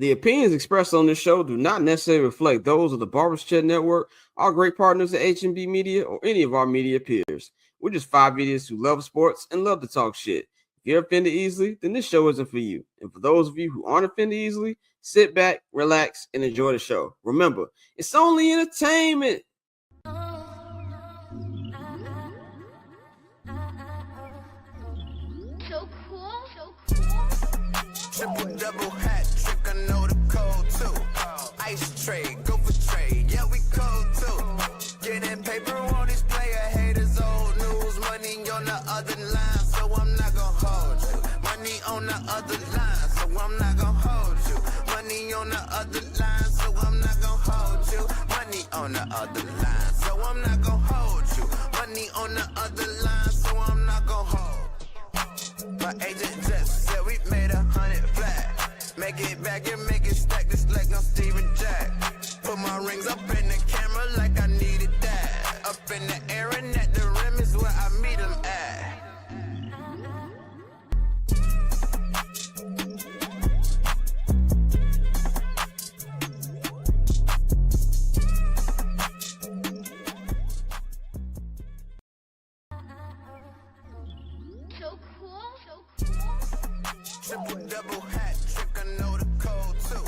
The opinions expressed on this show do not necessarily reflect those of the Barber's Chair Network, our great partners at H&B Media, or any of our media peers. We're just five idiots who love sports and love to talk shit. If you're offended easily, then this show isn't for you. And for those of you who aren't offended easily, sit back, relax, and enjoy the show. Remember, it's only entertainment. So cool. Triple double hat trick, I know the code too. Ice trade, go for trade, yeah we code too. Getting paper on these player haters, old news, money on the other line, so I'm not gonna hold you. Money on the other line, so I'm not gonna hold you. Money on the other line, so I'm not gonna hold you. Money on the other line, so I'm not gonna hold you. Money on the other line, so I'm not gonna hold. My agent just said we made 100 flat. Make it back and make it stack just like I'm Steven Jack. Put my rings up in the camera like I needed that. Up in the air and at the rim is where I meet them at. So cool. Triple double hat trick, I know the code too.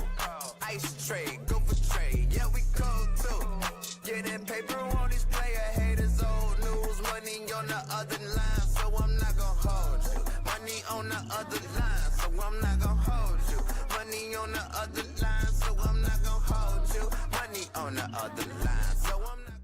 Ice trade, go for trade, yeah we code too. Getting paper on these player haters, old news, money on the other line, so I'm not gonna hold you. Money on the other line, so I'm not gonna hold you. Money on the other line, so I'm not gonna hold you. Money on the other line, so I'm not gonna.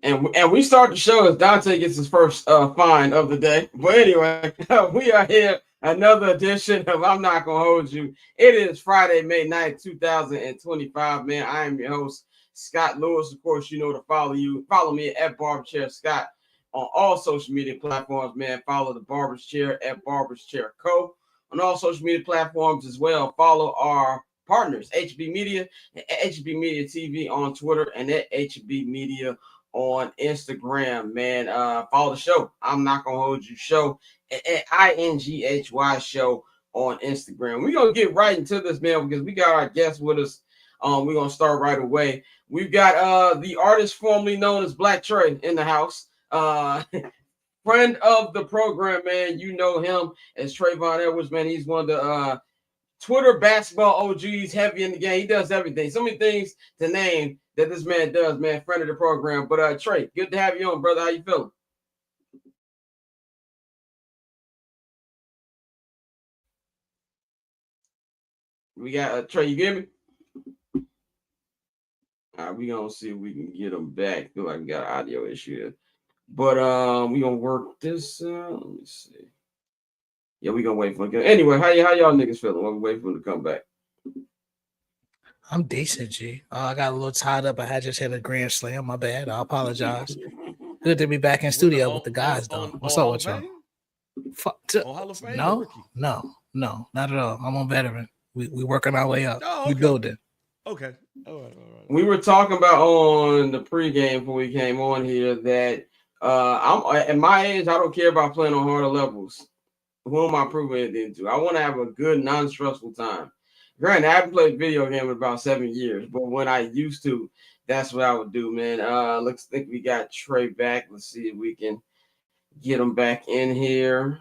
And we start the show as Dante gets his first fine of the day. But anyway, we are here. Another edition of I'm Not Gonna Hold You. It is Friday, May 9th, 2025. Man, I am your host, Scott Lewis. Of course, you know to follow you. Follow me at Barber's Chair Scott on all social media platforms, man. Follow the Barber's Chair at Barber's Chair Co. On all social media platforms as well. Follow our partners, HB Media and HB Media TV on Twitter and at HB Media on Instagram, man. Follow the show. I'm Not Gonna Hold You show at INGHY show on Instagram. We're gonna get right into this, man, because we got our guest with us. We're gonna start right away. We've got the artist formerly known as Black Trey in the house. Friend of the program, man. You know him as Travonne Edwards, man. He's one of the Twitter basketball OGs, heavy in the game. He does everything. So many things to name that this man does, man. Friend of the program. But Trey, good to have you on, brother. How you feeling? We got Trey. You get me? All right, we gonna see if we can get him back. Feel like we got an audio issue here. But we gonna work this. Let me see. Yeah, we gonna wait for him. Anyway, how y'all niggas feeling? While we wait for him to come back. I'm decent, G. I got a little tied up. I just hit a grand slam. My bad. I apologize. Good to be back in studio with the guys, though. What's up with y'all? No, not at all. I'm on veteran. We working our way up. Oh, okay. We building. Okay. All right. We were talking about on the pregame before we came on here that I'm at my age, I don't care about playing on harder levels. Who am I proving anything to? I want to have a good, non-stressful time. Granted, I haven't played video game in about 7 years, but when I used to, that's what I would do, man. Let's think we got Trey back. Let's see if we can get him back in here.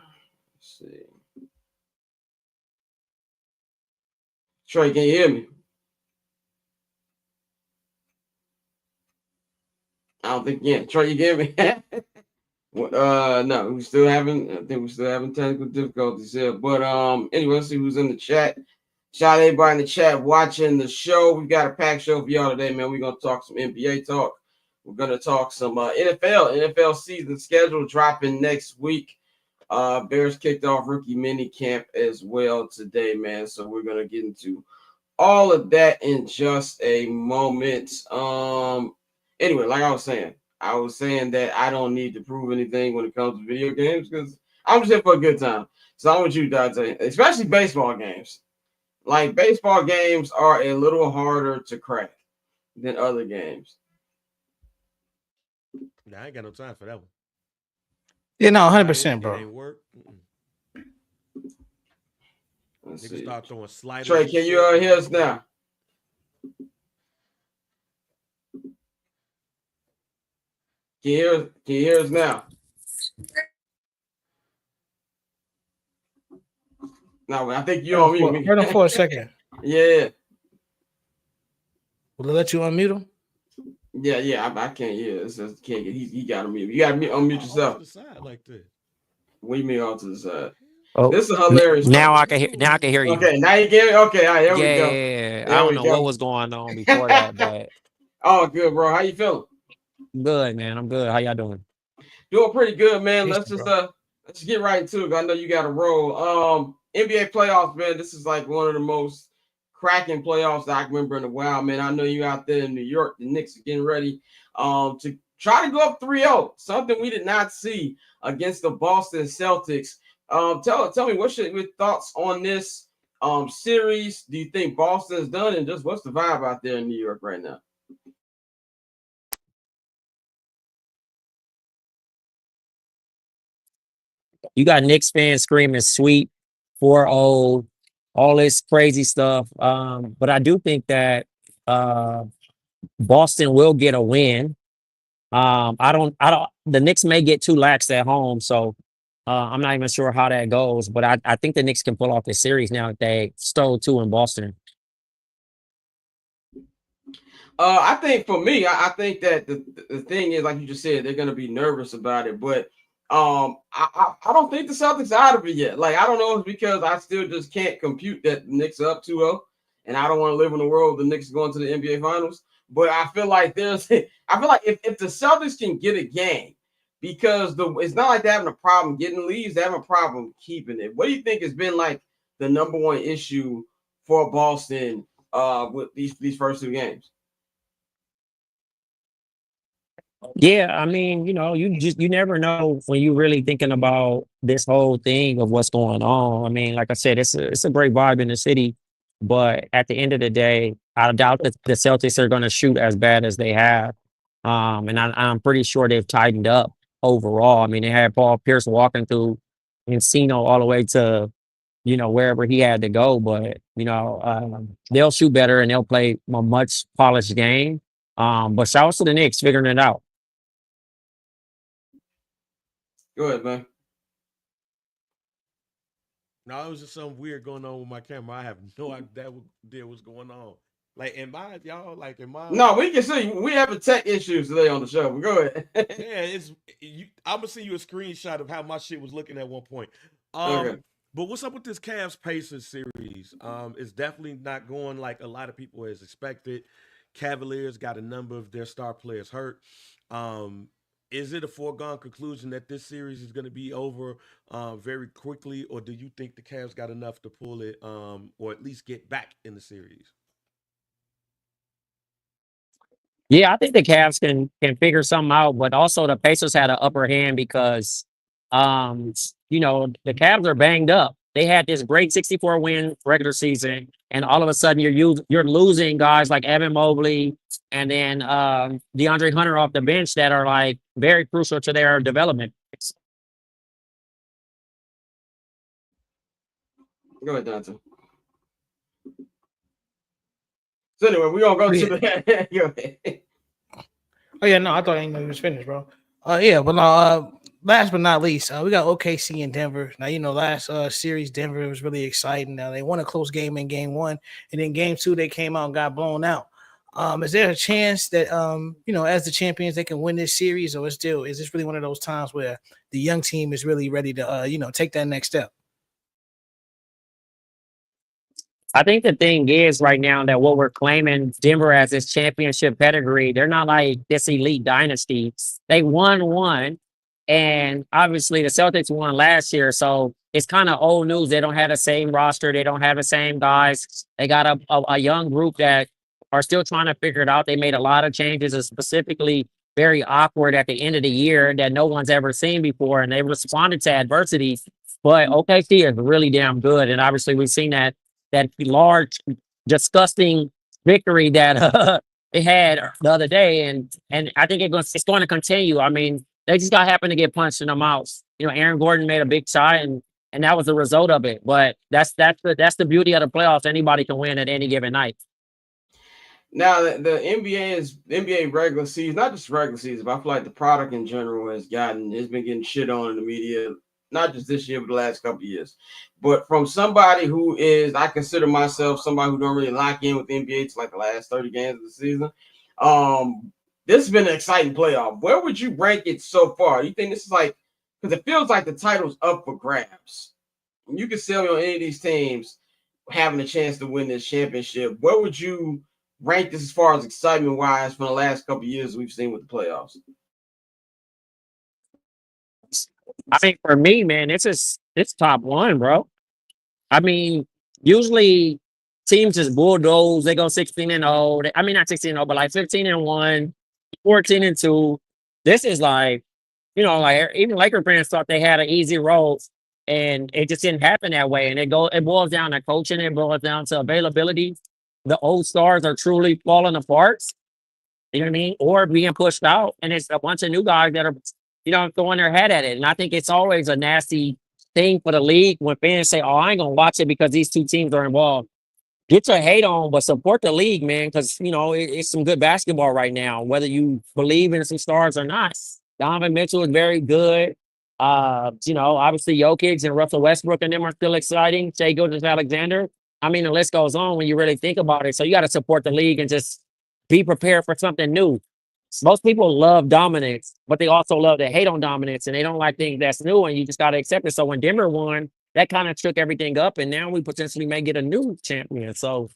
Let's see. Trey, can you hear me? I don't think you can. Trey, you get me? No, I think we're still having technical difficulties here. But anyway, let's see who's in the chat. Shout out everybody in the chat watching the show. We've got a packed show for y'all today, man. We're gonna talk some NBA talk. We're gonna talk some NFL season schedule dropping next week. Bears kicked off rookie mini camp as well today, man. So we're gonna get into all of that in just a moment. Anyway, like I was saying that I don't need to prove anything when it comes to video games because I'm just here for a good time. So I'm with you, Dante, especially baseball games. Like baseball games are a little harder to crack than other games. Nah, I ain't got no time for that one. Yeah, no, Tried 100%, it. It bro. ain't work. Let's Niggas see. start throwing sliders Trey, and can you shit. hear us now? Can you hear us now? No, I think you on mute. Heard him for a second. Yeah. Will it let you unmute him? Yeah. I can't hear. It says can't get. He got to mute. You got to unmute Off yourself. to the side like that. We mean off to the side. Oh, This is hilarious. now I can hear. Now I can hear you. Okay, now you get it. Okay, all right, there we go. Yeah, I There don't we know go. what was going on before that, but Oh, good, bro. How you feeling? good, man. I'm good. How y'all doing? Doing pretty good, man. Decent, Let's get right into it. I know you got to roll. NBA playoffs, man. This is like one of the most cracking playoffs that I can remember in a while, man. I know you out there in New York. The Knicks are getting ready to try to go up 3-0, something we did not see against the Boston Celtics. Tell me what's your thoughts on this series? Do you think Boston's done, and just what's the vibe out there in New York right now? You got Knicks fans screaming "sweet 4-0," all this crazy stuff. But I do think that Boston will get a win. I don't. The Knicks may get too lax at home, so I'm not even sure how that goes. But I think the Knicks can pull off the series now that they stole two in Boston. I think for me, I think that the thing is, like you just said, they're going to be nervous about it. But I don't think the Celtics are out of it yet. Like, I don't know if it's because I still just can't compute that the Knicks are up 2-0, and I don't want to live in a world the Knicks going to the NBA Finals. But I feel like if the Celtics can get a game, because it's not like they're having a problem getting leads, they're having a problem keeping it. What do you think has been like the number one issue for Boston with these first two games? Yeah, I mean, you never know when you're really thinking about this whole thing of what's going on. I mean, like I said, it's a great vibe in the city, but at the end of the day, I doubt that the Celtics are going to shoot as bad as they have. And I'm pretty sure they've tightened up overall. I mean, they had Paul Pierce walking through Encino all the way to wherever he had to go, but they'll shoot better and they'll play a much polished game. But shout out to the Knicks figuring it out. Go ahead, man. No, it was just something weird going on with my camera. I have no idea what's going on. Like, am I? No, we can see. We having tech issues today on the show. But go ahead. Yeah, I'm gonna send you a screenshot of how my shit was looking at one point. Okay. But what's up with this Cavs Pacers series? It's definitely not going like a lot of people has expected. Cavaliers got a number of their star players hurt. Is it a foregone conclusion that this series is going to be over very quickly, or do you think the Cavs got enough to pull it, or at least get back in the series? Yeah, I think the Cavs can figure something out, but also the Pacers had an upper hand because the Cavs are banged up. They had this great 64-win regular season, and all of a sudden you're losing guys like Evan Mobley and then DeAndre Hunter off the bench that are like very crucial to their development. Go ahead, Dante. So anyway, we're gonna go to the go ahead. Oh yeah, no, I thought he was finished, bro. Yeah, but no, last but not least, we got OKC in Denver. Now, last series, Denver was really exciting. Now they won a close game in game one, and then game two, they came out and got blown out. Is there a chance that as the champions, they can win this series, or is this really one of those times where the young team is really ready to take that next step? I think the thing is right now that what we're claiming Denver as this championship pedigree, they're not like this elite dynasty. They won one, and obviously the Celtics won last year, so it's kind of old news. They don't have the same roster. They don't have the same guys. They got a young group that are still trying to figure it out. They made a lot of changes, specifically very awkward at the end of the year that no one's ever seen before, and they responded to adversity. But OKC is really damn good, and obviously we've seen that large, disgusting victory that they had the other day, and I think it's going to continue. I mean, they just got happen to get punched in the mouth. You know, Aaron Gordon made a big shot, and that was the result of it. But that's the beauty of the playoffs. Anybody can win at any given night. Now the NBA regular season, not just regular season, but I feel like the product in general has been getting shit on in the media, not just this year, but the last couple of years. But from somebody who I consider myself somebody who don't really lock in with the NBA to like the last 30 games of the season. This has been an exciting playoff. Where would you rank it so far? You think this is like, because it feels like the title's up for grabs. You can sell me on any of these teams having a chance to win this championship. Where would you rank this as far as excitement wise from the last couple of years we've seen with the playoffs? I mean, for me, man, it's top one, bro. I mean, usually teams just bulldoze. They go 16-0. I mean, not 16-0, but like 15-1, 14-2. This is like, you know, like even Laker fans thought they had an easy road, and it just didn't happen that way. And it boils down to coaching. It boils down to availability. The old stars are truly falling apart. You know what I mean? Or being pushed out, and it's a bunch of new guys that are, you know, throwing their head at it. And I think it's always a nasty thing for the league when fans say, "Oh, I ain't gonna watch it because these two teams are involved." Get your hate on, but support the league, man, because you know it's some good basketball right now. Whether you believe in some stars or not, Donovan Mitchell is very good. You know, obviously Jokic and Russell Westbrook and them are still exciting. Shai Gilgeous-Alexander. I mean, the list goes on when you really think about it. So you got to support the league and just be prepared for something new. Most people love dominance, but they also love to hate on dominance, and they don't like things that's new, and you just got to accept it. So when Denver won, that kind of shook everything up, and now we potentially may get a new champion. So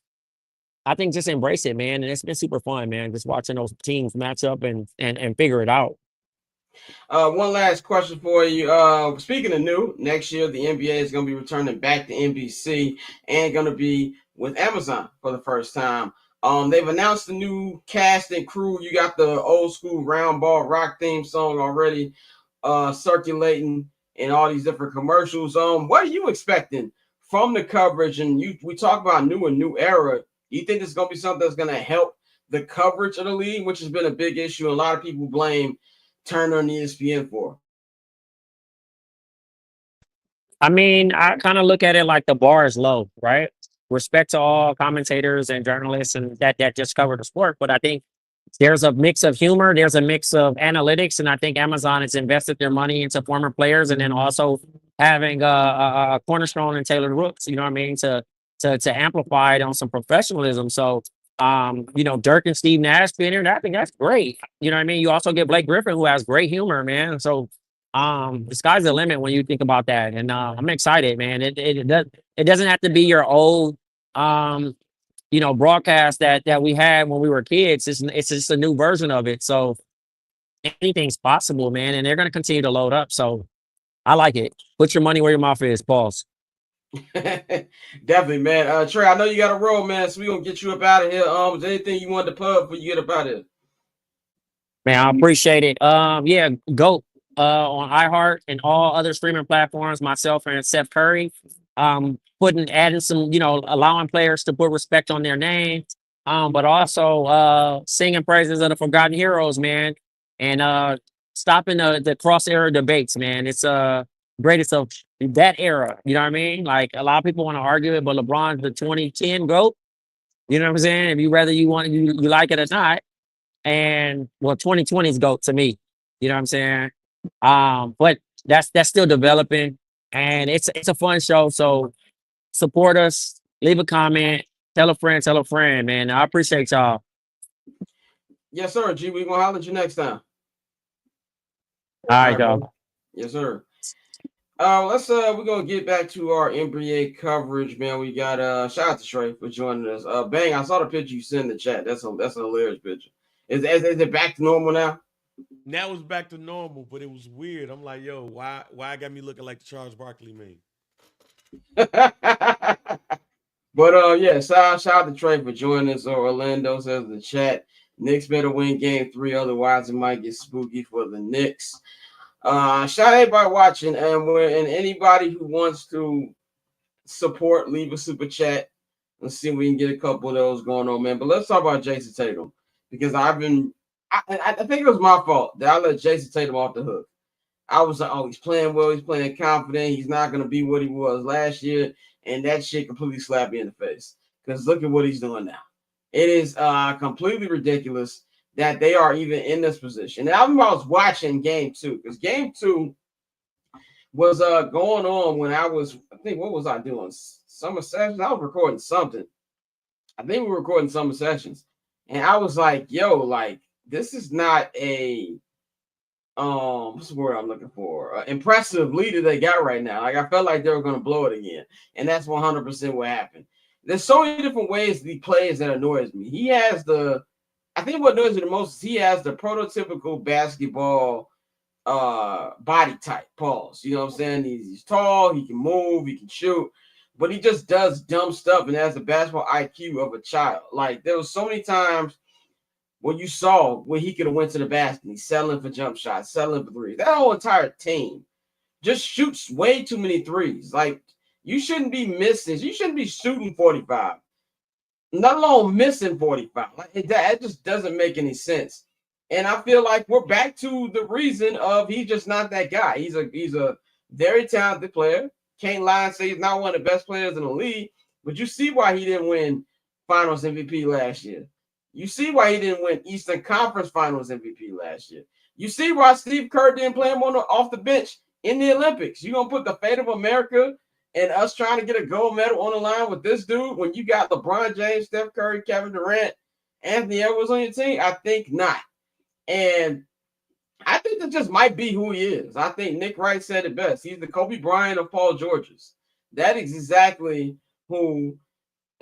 I think just embrace it, man, and it's been super fun, man, just watching those teams match up and figure it out. One last question for you. Speaking of new, next year the NBA is going to be returning back to NBC and going to be with Amazon for the first time. They've announced the new cast and crew. You got the old school round ball rock theme song already circulating in all these different commercials. What are you expecting from the coverage? And we talk about new era. You think this is going to be something that's going to help the coverage of the league, which has been a big issue? A lot of people blame Turner and ESPN for. I mean, I kind of look at it like the bar is low, right? Respect to all commentators and journalists and that just cover the sport, but I think there's a mix of humor, there's a mix of analytics, and I think Amazon has invested their money into former players, and then also having a cornerstone in Taylor Rooks, you know what I mean, to amplify it on some professionalism. So, you know, Dirk and Steve Nash being there, I think that's great. You know what I mean? You also get Blake Griffin, who has great humor, man. So, the sky's the limit when you think about that, and I'm excited, man. It doesn't have to be your old you know, broadcast that we had when we were kids. It's just a new version of it. So anything's possible, man. And they're going to continue to load up. So I like it. Put your money where your mouth is. Pause. Definitely, man. Trey, I know you got a roll, man. So we're going to get you up out of here. Is there anything you wanted to plug before you get up out of here? Man, I appreciate it. Yeah, GOAT on iHeart and all other streaming platforms, myself and Seth Curry. Adding some, you know, allowing players to put respect on their name, but also singing praises of the forgotten heroes, man, and stopping the cross era debates, man. It's greatest of that era. You know what I mean? Like a lot of people want to argue it, but LeBron's the 2010 GOAT. You know what I'm saying? If you like it or not, and well, 2020 is GOAT to me. You know what I'm saying? But that's still developing, and it's a fun show. So support us, leave a comment, tell a friend, man. I appreciate y'all. Yes, sir. G, we're gonna holler at you next time. All right, y'all. Yes, sir. We're gonna get back to our NBA coverage, man. We got shout out to Trey for joining us. Bang, I saw the picture you sent in the chat. That's a hilarious picture. Is it back to normal now? Now it's back to normal, but it was weird. I'm like, yo, why got me looking like the Charles Barkley meme? But yeah, shout out to Trey for joining us. Orlando says in the chat, Knicks better win game 3, otherwise it might get spooky for the Knicks. Shout out everybody watching, and anybody who wants to support, leave a super chat. Let's see if we can get a couple of those going on, man. But let's talk about Jason Tatum. because I think it was my fault that I let Jason Tatum off the hook. I was like, oh, he's playing well, he's playing confident, he's not going to be what he was last year, and that shit completely slapped me in the face. Because look at what he's doing now. It is completely ridiculous that they are even in this position. And I was watching game 2, because game 2 was going on when I think, what was I doing? Summer sessions? I was recording something. I think we were recording summer sessions. And I was like, yo, like, this is not a what's the word I'm looking for? Impressive leader they got right now. Like, I felt like they were going to blow it again. And that's 100% what happened. There's so many different ways he plays that annoys me. He has I think what annoys me the most is he has the prototypical basketball body type, pause. You know what I'm saying? He's tall, he can move, he can shoot, but he just does dumb stuff and has the basketball IQ of a child. Like, there was so many times when you saw when he could have went to the basket, he's settling for jump shots, settling for threes. That whole entire team just shoots way too many threes. Like, you shouldn't be missing. You shouldn't be shooting 45, let alone missing 45. Like, that just doesn't make any sense. And I feel like we're back to the reason of he's just not that guy. He's a very talented player. Can't lie and say he's not one of the best players in the league. But you see why he didn't win Finals MVP last year. You see why he didn't win Eastern Conference Finals MVP last year. You see why Steve Kerr didn't play him off the bench in the Olympics. You're going to put the fate of America and us trying to get a gold medal on the line with this dude when you got LeBron James, Steph Curry, Kevin Durant, Anthony Edwards on your team? I think not. And I think that just might be who he is. I think Nick Wright said it best. He's the Kobe Bryant of Paul George's. That is exactly who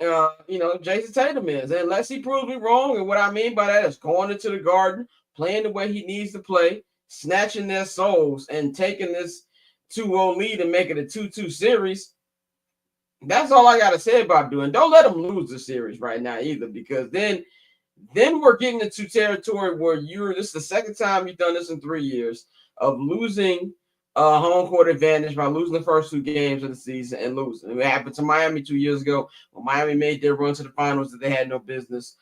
Jason Tatum is. And unless he proves me wrong, and what I mean by that is going into the Garden, playing the way he needs to play, snatching their souls, and taking this 2-0 lead and making it a 2-2 series. That's all I got to say about doing. Don't let them lose the series right now either, because then we're getting into territory where this is the second time you've done this in 3 years of losing home court advantage by losing the first 2 games of the season and losing. It happened to Miami 2 years ago when Miami made their run to the finals that they had no business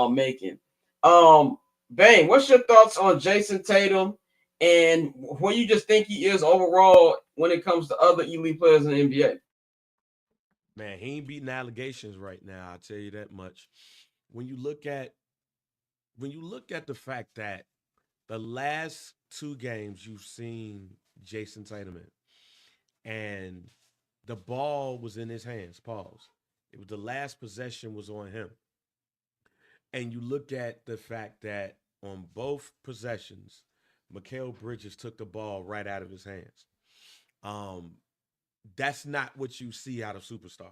making. Bang, what's your thoughts on Jason Tatum and what you just think he is overall when it comes to other elite players in the NBA? Man, he ain't beating allegations right now, I'll tell you that much. When you look at the fact that the last 2 games you've seen Jason Tatum in, and the ball was in his hands, pause. It was the last possession was on him. And you look at the fact that on both possessions, Mikal Bridges took the ball right out of his hands. That's not what you see out of superstars.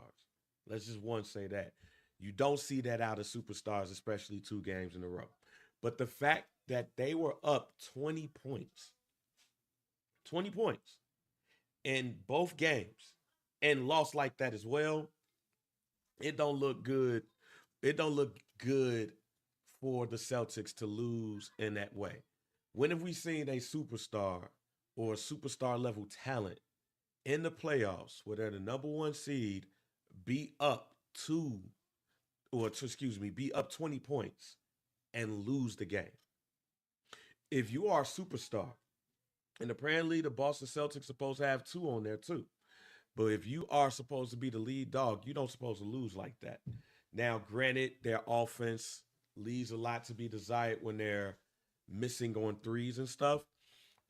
Let's just say that. You don't see that out of superstars, especially 2 games in a row. But the fact that they were up 20 points in both games and lost like that as well, it don't look good. It don't look good for the Celtics to lose in that way. When have we seen a superstar or a superstar level talent in the playoffs where they're the number 1 seed be up 20 points and lose the game? If you are a superstar, and apparently the Boston Celtics supposed to have 2 on there too, but if you are supposed to be the lead dog, you don't supposed to lose like that. Now, granted, their offense leaves a lot to be desired when they're missing on threes and stuff,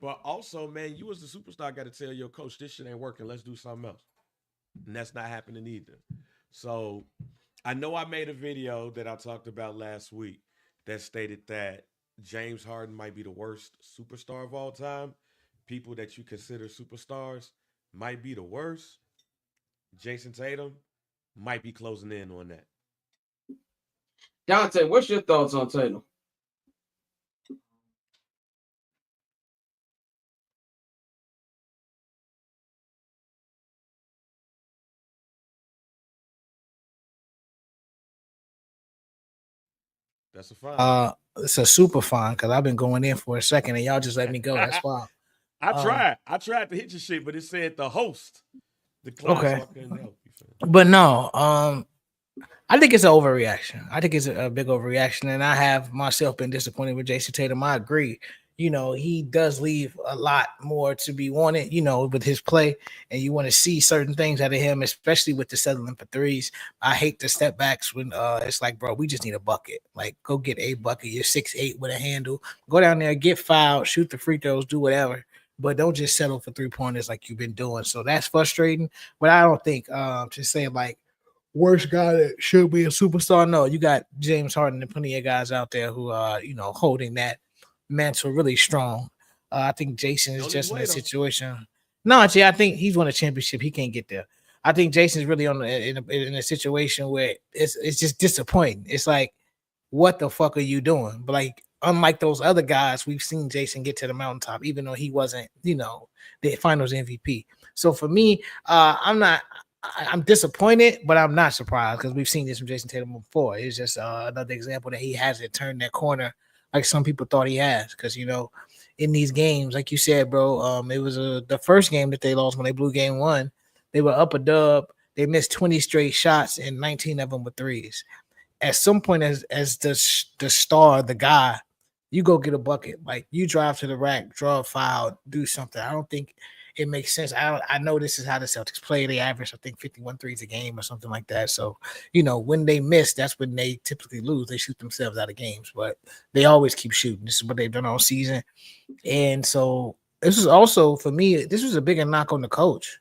but also, man, you as the superstar got to tell your coach, this shit ain't working, let's do something else. And that's not happening either. So I know I made a video that I talked about last week that stated that James Harden might be the worst superstar of all time. People that you consider superstars might be the worst. Jason Tatum might be closing in on that. Dante, what's your thoughts on Tatum? That's a fine. It's a super fine because I've been going in for a second and y'all just let me go. That's why. I tried to hit your shit, but it said the host. The class, okay. so I couldn't help you. But no, I think it's an overreaction. I think it's a big overreaction, and I have myself been disappointed with Jason Tatum. I agree. He does leave a lot more to be wanted, with his play, and you want to see certain things out of him, especially with the settling for threes. I hate the step backs when it's like, bro, we just need a bucket. Like, go get a bucket. You're 6'8" with a handle. Go down there, get fouled, shoot the free throws, do whatever. But don't just settle for 3-pointers like you've been doing. So that's frustrating. But I don't think to say like worst guy that should be a superstar. No, you got James Harden and plenty of guys out there who are, holding that mantle really strong. I think Jason is just in a situation. No, I think he's won a championship. He can't get there. I think Jason's really in a situation where it's just disappointing. It's like, what the fuck are you doing? But like, unlike those other guys, we've seen Jason get to the mountaintop, even though he wasn't, the Finals MVP. So for me, I'm disappointed, but I'm not surprised because we've seen this from Jason Tatum before. It's just another example that he hasn't turned that corner like some people thought he has. Because in these games, like you said, bro, it was the first game that they lost when they blew game one. They were up a dub. They missed 20 straight shots, and 19 of them were threes. At some point, as the star, the guy, you go get a bucket. Like, you drive to the rack, draw a foul, do something. I don't think it makes sense. I know this is how the Celtics play. They average, I think, 51 threes a game or something like that. So, when they miss, that's when they typically lose. They shoot themselves out of games, but they always keep shooting. This is what they've done all season. And so this is also, for me, this was a bigger knock on the coach.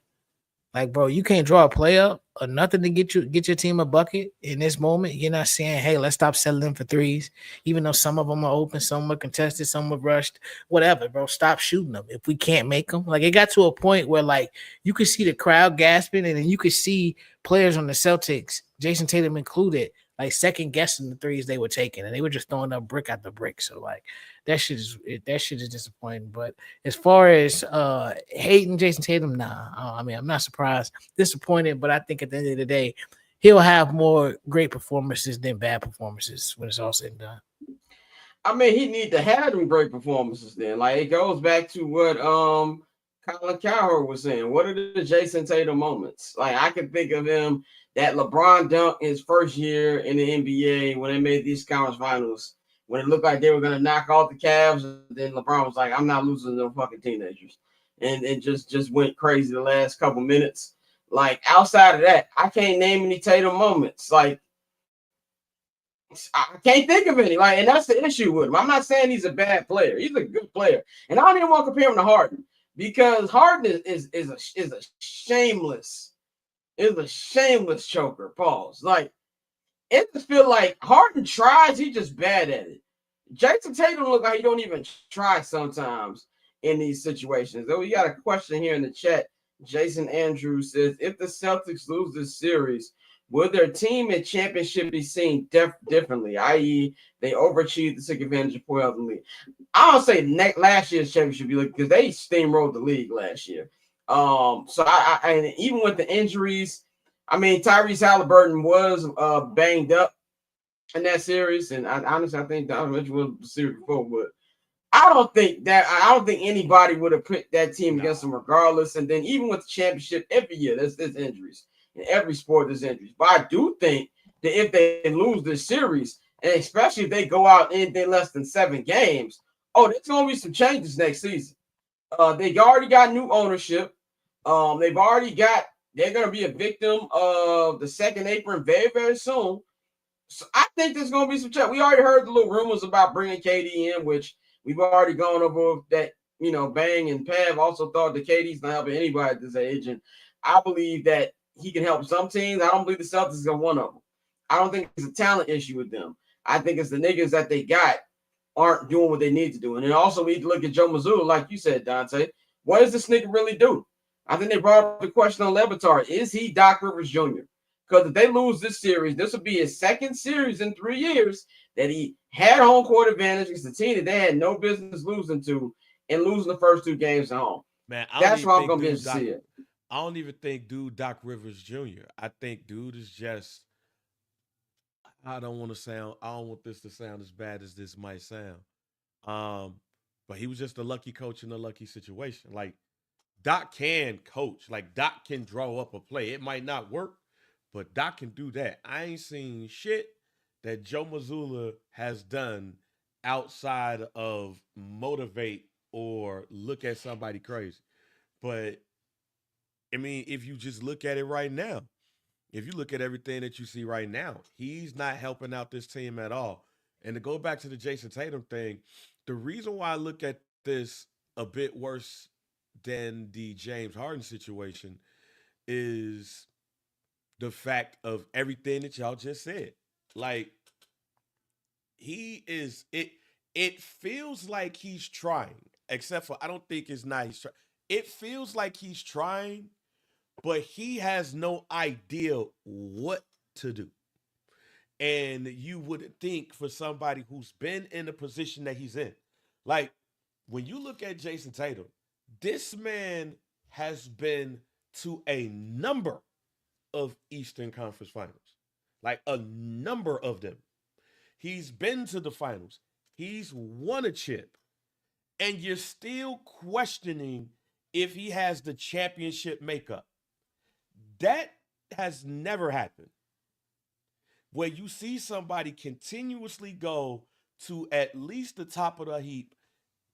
Like, bro, you can't draw a play up or nothing to get your team a bucket in this moment. You're not saying, hey, let's stop settling for threes, even though some of them are open, some are contested, some are rushed, whatever, bro. Stop shooting them if we can't make them. Like, it got to a point where, like, you could see the crowd gasping, and then you could see players on the Celtics, Jason Tatum included, like, second guessing the threes they were taking, and they were just throwing up brick after brick. So, like, that shit is disappointing. But as far as hating Jason Tatum, nah. I mean, I'm not surprised. Disappointed, but I think at the end of the day, he'll have more great performances than bad performances when it's all said and done. I mean, he need to have them great performances then. Like, it goes back to what Colin Cowherd was saying. What are the Jason Tatum moments? Like, I can think of him, that LeBron dunk his first year in the NBA when they made these conference finals, when it looked like they were going to knock off the Cavs. And then LeBron was like, I'm not losing no fucking teenagers. And just went crazy the last couple minutes. Like, outside of that, I can't name any Tatum moments. Like, I can't think of any. Like, and that's the issue with him. I'm not saying he's a bad player. He's a good player. And I don't even want to compare him to Harden, because Harden is a shameless choker. Pause. Like, it just feel like Harden tries, he just bad at it. Jason Tatum look like he don't even try sometimes in these situations. Though we got a question here in the chat. Jason Andrews says, if the Celtics lose this series, will their team and championship be seen differently? I.e., they overachieved to take advantage of poor of the league. I don't say last year's championship be looking, because they steamrolled the league last year. So I and even with the injuries, I mean, Tyrese Halliburton was banged up in that series, and I think Donovan Mitchell was the series before, but I don't think anybody would have put that team against them regardless. And then even with the championship, every year there's injuries. In every sport, there's injuries. But I do think that if they lose this series, and especially if they go out anything less than 7 games, there's going to be some changes next season. They already got new ownership. They're going to be a victim of the second apron very, very soon. So I think there's going to be some change. We already heard the little rumors about bringing KD in, which we've already gone over that. Bang and Pav also thought that KD's not helping anybody at this age. And I believe that he can help some teams. I don't believe the Celtics are one of them. I don't think it's a talent issue with them. I think it's the niggas that they got aren't doing what they need to do. And then also we need to look at Joe Mazzulla, like you said, Dante. What does this nigga really do? I think they brought up the question on Levitar. Is he Doc Rivers Jr.? Because if they lose this series, this will be his second series in 3 years that he had home court advantage against the team that they had no business losing to, and losing the first 2 games at home. Man, that's why I'm going to be interested to see it. I don't even think dude Doc Rivers Jr. I think dude is just, I don't want this to sound as bad as this might sound. But he was just a lucky coach in a lucky situation. Like, Doc can coach. Like, Doc can draw up a play. It might not work, but Doc can do that. I ain't seen shit that Joe Mazzulla has done outside of motivate or look at somebody crazy. But I mean, if you just look at it right now, if you look at everything that you see right now, he's not helping out this team at all. And to go back to the Jason Tatum thing, the reason why I look at this a bit worse than the James Harden situation is the fact of everything that y'all just said. Like, he is it feels like he's trying, except for I don't think it's not he's trying. It feels like he's trying, but he has no idea what to do. And you would think for somebody who's been in the position that he's in, like when you look at Jason Tatum, this man has been to a number of Eastern Conference Finals, like a number of them. He's been to the finals. He's won a chip. And you're still questioning if he has the championship makeup. That has never happened. Where you see somebody continuously go to at least the top of the heap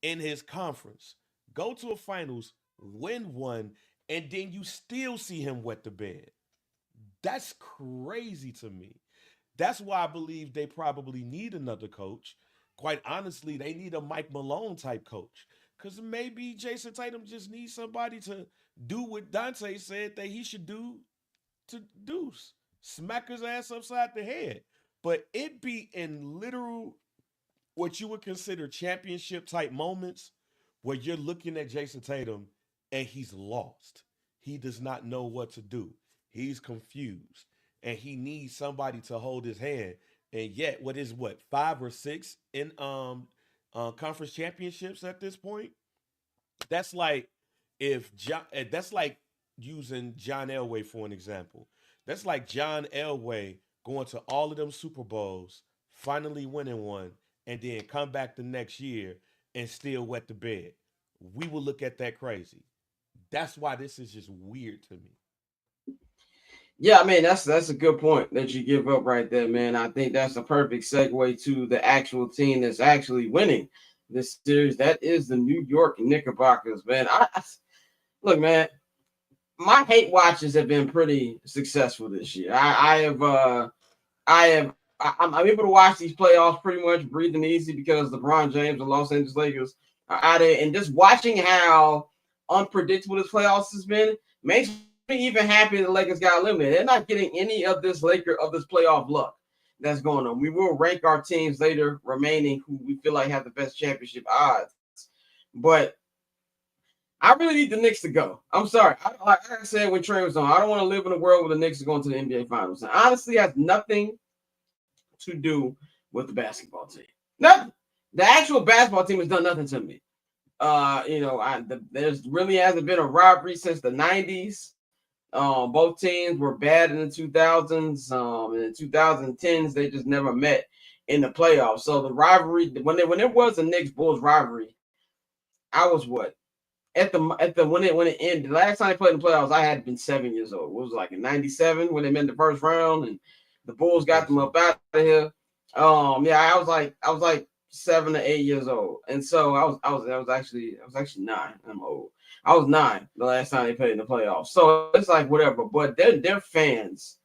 in his conference, go to a finals, win one, and then you still see him wet the bed. That's crazy to me. That's why I believe they probably need another coach. Quite honestly, they need a Mike Malone type coach. Because maybe Jason Tatum just needs somebody to do what Dante said that he should do to Deuce. Smack his ass upside the head. But it be in literal, what you would consider championship type moments where you're looking at Jason Tatum and he's lost. He does not know what to do. He's confused. And he needs somebody to hold his hand. And yet, what 5 or 6 in conference championships at this point? That's like that's like using John Elway for an example. That's like John Elway going to all of them Super Bowls, finally winning one, and then come back the next year and still wet the bed. We will look at that crazy. That's why this is just weird to me. Yeah, I mean that's a good point that you give up right there, man. I think that's a perfect segue to the actual team that's actually winning this series. That is the New York Knickerbockers, man. Look, man. My hate watches have been pretty successful this year. I'm able to watch these playoffs pretty much breathing easy because LeBron James and Los Angeles Lakers are out there, and just watching how unpredictable this playoffs has been makes me even happy the Lakers got eliminated. They're not getting any of this playoff luck that's going on. We will rank our teams later remaining who we feel like have the best championship odds, but I really need the Knicks to go. I'm sorry. Like I said when Trey was on, I don't want to live in a world where the Knicks are going to the NBA Finals. And honestly, it has nothing to do with the basketball team. Nothing. The actual basketball team has done nothing to me. There's really hasn't been a rivalry since the 90s. Both teams were bad in the 2000s. In the 2010s, they just never met in the playoffs. So the rivalry, when there was a Knicks Bulls rivalry, I was what? When it ended, the last time they played in the playoffs, I had been 7 years old. It was like in '97 when they made the first round and the Bulls got them up out of here. I was like 7 to 8 years old, and so I was actually 9. I'm old. I was 9 the last time they played in the playoffs. So it's like whatever. But their fans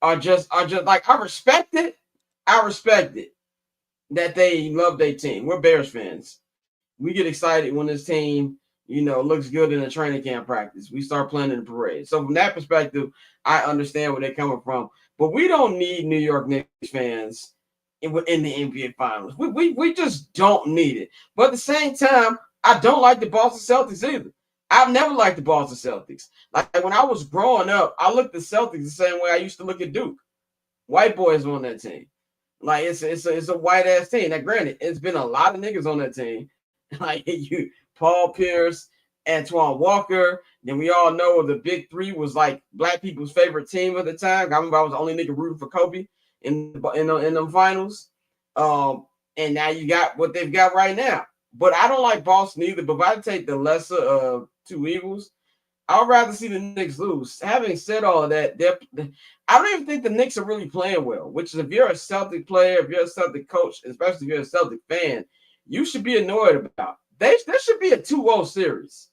are just like, I respect it. I respect it that they love their team. We're Bears fans. We get excited when this team, looks good in a training camp practice. We start playing in the parade. So from that perspective, I understand where they're coming from. But we don't need New York Knicks fans in the NBA Finals. We just don't need it. But at the same time, I don't like the Boston Celtics either. I've never liked the Boston Celtics. Like when I was growing up, I looked at Celtics the same way I used to look at Duke. White boys on that team. Like it's a white ass team. Now, granted, it's been a lot of niggas on that team. Like Paul Pierce, Antoine Walker. Then we all know the big three was like black people's favorite team at the time. I remember I was the only nigga rooting for Kobe in the finals. And now you got what they've got right now. But I don't like Boston either. But if I take the lesser of two evils, I'd rather see the Knicks lose. Having said all of that, I don't even think the Knicks are really playing well. Which is, if you're a Celtic player, if you're a Celtic coach, especially if you're a Celtic fan, you should be annoyed about. There should be a 2-0 series.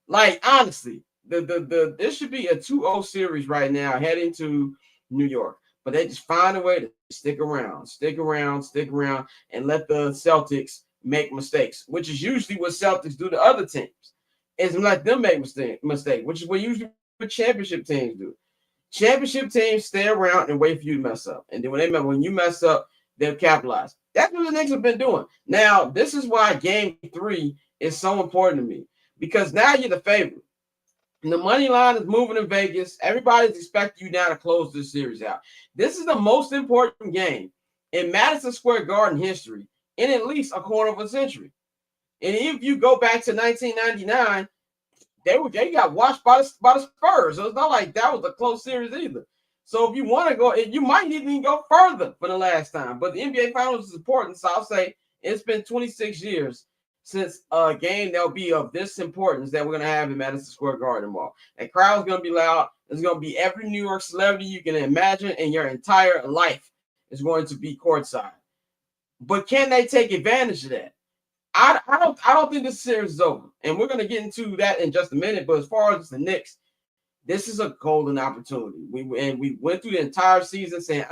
Like, honestly, this should be a 2-0 series right now heading to New York. But they just find a way to stick around, and let the Celtics make mistakes, which is usually what Celtics do to other teams. Is let them make mistake, which is what usually what championship teams do. Championship teams stay around and wait for you to mess up. And then when you mess up, they'll capitalize. That's what the Knicks have been doing. Now, this is why game 3 is so important to me. Because now you're the favorite. And the money line is moving in Vegas. Everybody's expecting you now to close this series out. This is the most important game in Madison Square Garden history in at least a quarter of a century. And if you go back to 1999, they got washed by the Spurs. So it's not like that was a close series either. So if you want to go, you might even go further for the last time. But the NBA Finals is important. So I'll say it's been 26 years since a game that'll be of this importance that we're going to have in Madison Square Garden tomorrow. That crowd's going to be loud. There's going to be every New York celebrity you can imagine in your entire life is going to be courtside. But can they take advantage of that? I don't think this series is over. And we're going to get into that in just a minute. But as far as the Knicks, this is a golden opportunity. We went through the entire season saying,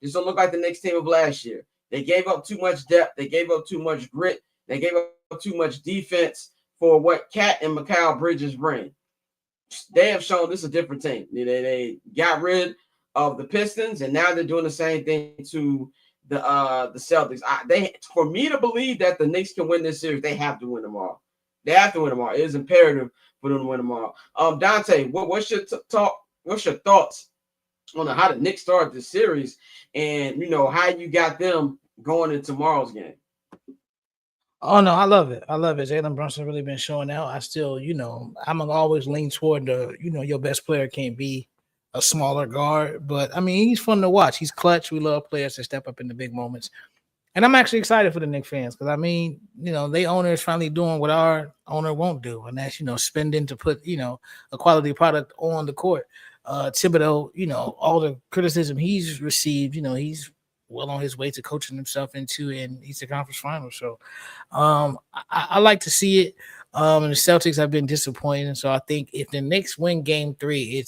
this don't look like the Knicks team of last year. They gave up too much depth. They gave up too much grit. They gave up too much defense for what Cat and Mikal Bridges bring. They have shown this is a different team. They got rid of the Pistons, and now they're doing the same thing to the Celtics. For me to believe that the Knicks can win this series, they have to win them all. They have to win them all. It is imperative for them to win them all. Dante, what's your What's your thoughts on how the Knicks started this series, and how you got them going in tomorrow's game? Oh no, I love it. Jalen Brunson really been showing out. I still, I'm gonna always lean toward your best player can't be a smaller guard, but I mean he's fun to watch. He's clutch. We love players to step up in the big moments. And I'm actually excited for the Knicks fans because I mean, they owner is finally doing what our owner won't do, and that's spending to put a quality product on the court. Thibodeau, all the criticism he's received, he's well on his way to coaching himself into an Eastern Conference Finals. So I like to see it. And the Celtics have been disappointing. So I think if the Knicks win game 3,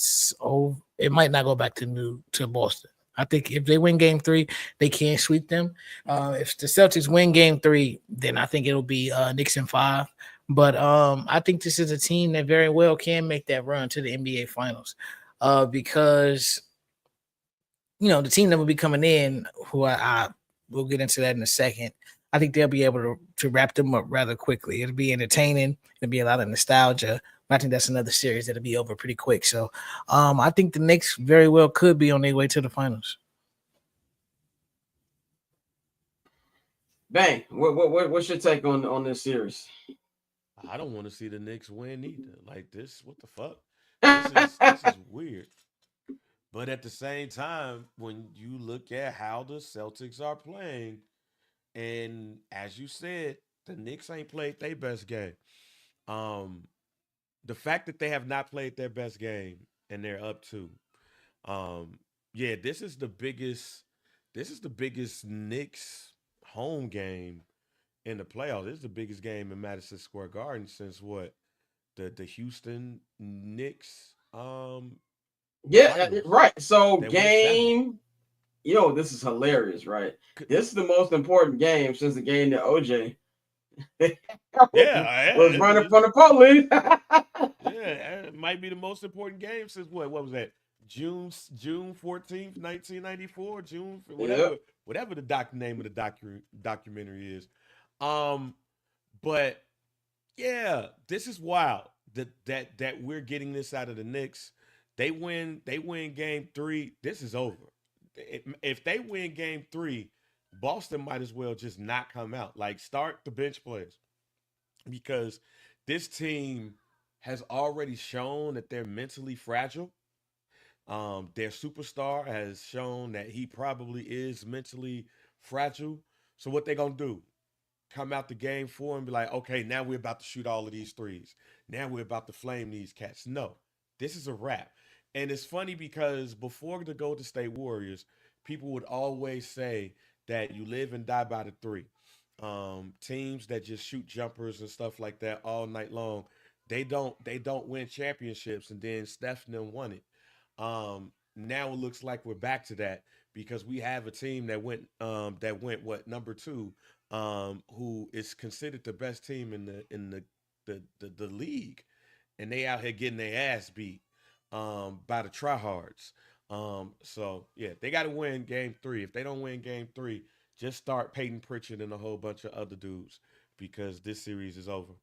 it might not go back to Boston. I think if they win game 3, they can't sweep them. If the Celtics win game 3, then I think it'll be Knicks in 5. But I think this is a team that very well can make that run to the NBA Finals because the team that will be coming in, who I will get into that in a second, I think they'll be able to wrap them up rather quickly. It'll be entertaining. It'll be a lot of nostalgia. But I think that's another series that'll be over pretty quick. So I think the Knicks very well could be on their way to the finals. Bang. What's your take on this series? I don't want to see the Knicks win either. Like this, what the fuck? This is weird. But at the same time, when you look at how the Celtics are playing, and as you said, the Knicks ain't played their best game. The fact that they have not played their best game and they're up 2. Yeah, this is the biggest Knicks home game in the playoffs. This is the biggest game in Madison Square Garden since what? The Houston Knicks Yeah, finals. right. So They went 7. game, this is hilarious, right? This is the most important game since the game that OJ was running from the police. Yeah, it might be the most important game since what was that? June 14th, 1994, June whatever the name of the documentary is. But yeah, this is wild that we're getting this out of the Knicks. They win game 3, this is over. If they win game 3, Boston might as well just not come out. Like start the bench players. Because this team has already shown that they're mentally fragile. Their superstar has shown that he probably is mentally fragile. So what they gonna do? Come out the game 4 and be like, okay, now we're about to shoot all of these threes. now we're about to flame these cats. No, this is a wrap. And it's funny because before the Golden State Warriors, people would always say that you live and die by the three. Teams that just shoot jumpers and stuff like that all night long, they don't win championships. And then Steph and them won it. Now it looks like we're back to that because we have a team that went what number two, who is considered the best team in the league, and they out here getting their ass beat by the tryhards. So yeah, they got to win game three. If they don't win game three, just start Peyton Pritchard and a whole bunch of other dudes because this series is over.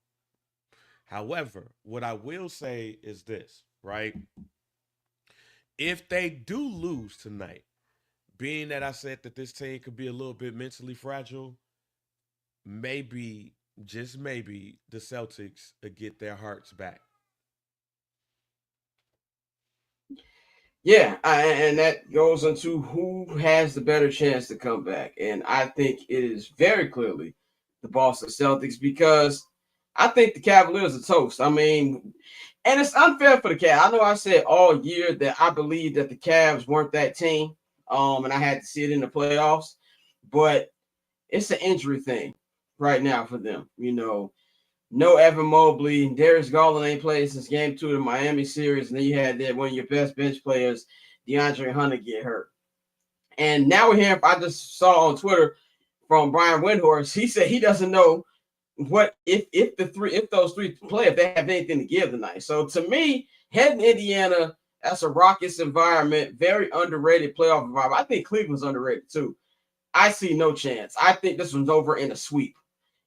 However, what I will say is this, right? If they do lose tonight, being that I said that this team could be a little bit mentally fragile, maybe, just maybe, the Celtics get their hearts back. Yeah, and that goes into who has the better chance to come back. And I think it is very clearly the Boston Celtics because I think the Cavaliers are toast. I mean, and it's unfair for the Cavs. I know I said all year that I believe that the Cavs weren't that team, and I had to see it in the playoffs, but it's an injury thing right now for them. No Evan Mobley, Darius Garland ain't played since game 2 of the Miami series, and then you had that one of your best bench players, DeAndre Hunter, get hurt. And now we're hearing, I just saw on Twitter from Brian Windhorst, he said he doesn't know what if those three play, if they have anything to give tonight. So to me, heading Indiana, that's a Rockets environment, very underrated playoff environment. I think Cleveland's underrated too. I see no chance. I think this one's over in a sweep.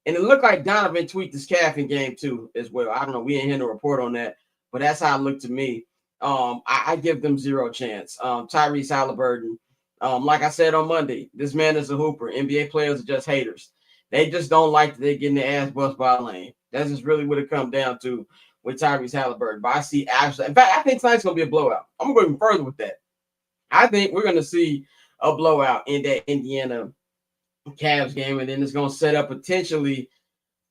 And it looked like Donovan tweaked his calf in game 2 as well. I don't know. We ain't hear no report on that, but that's how it looked to me. I give them zero chance. Tyrese Halliburton, like I said on Monday, this man is a hooper. NBA players are just haters. They just don't like that they're getting their ass bust by a lane. That's just really what it comes down to with Tyrese Halliburton. But I see actually, in fact, I think tonight's going to be a blowout. I'm going to go even further with that. I think we're going to see a blowout in that Indiana Cavs game, and then it's going to set up potentially.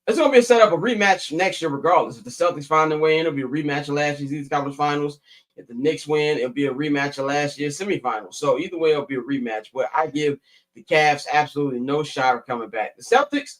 It's going to be a setup, a rematch next year, regardless. If the Celtics find their way in, it'll be a rematch of last year's East Conference Finals. If the Knicks win, it'll be a rematch of last year's semifinals. So either way, it'll be a rematch. But I give the Cavs absolutely no shot of coming back. The Celtics,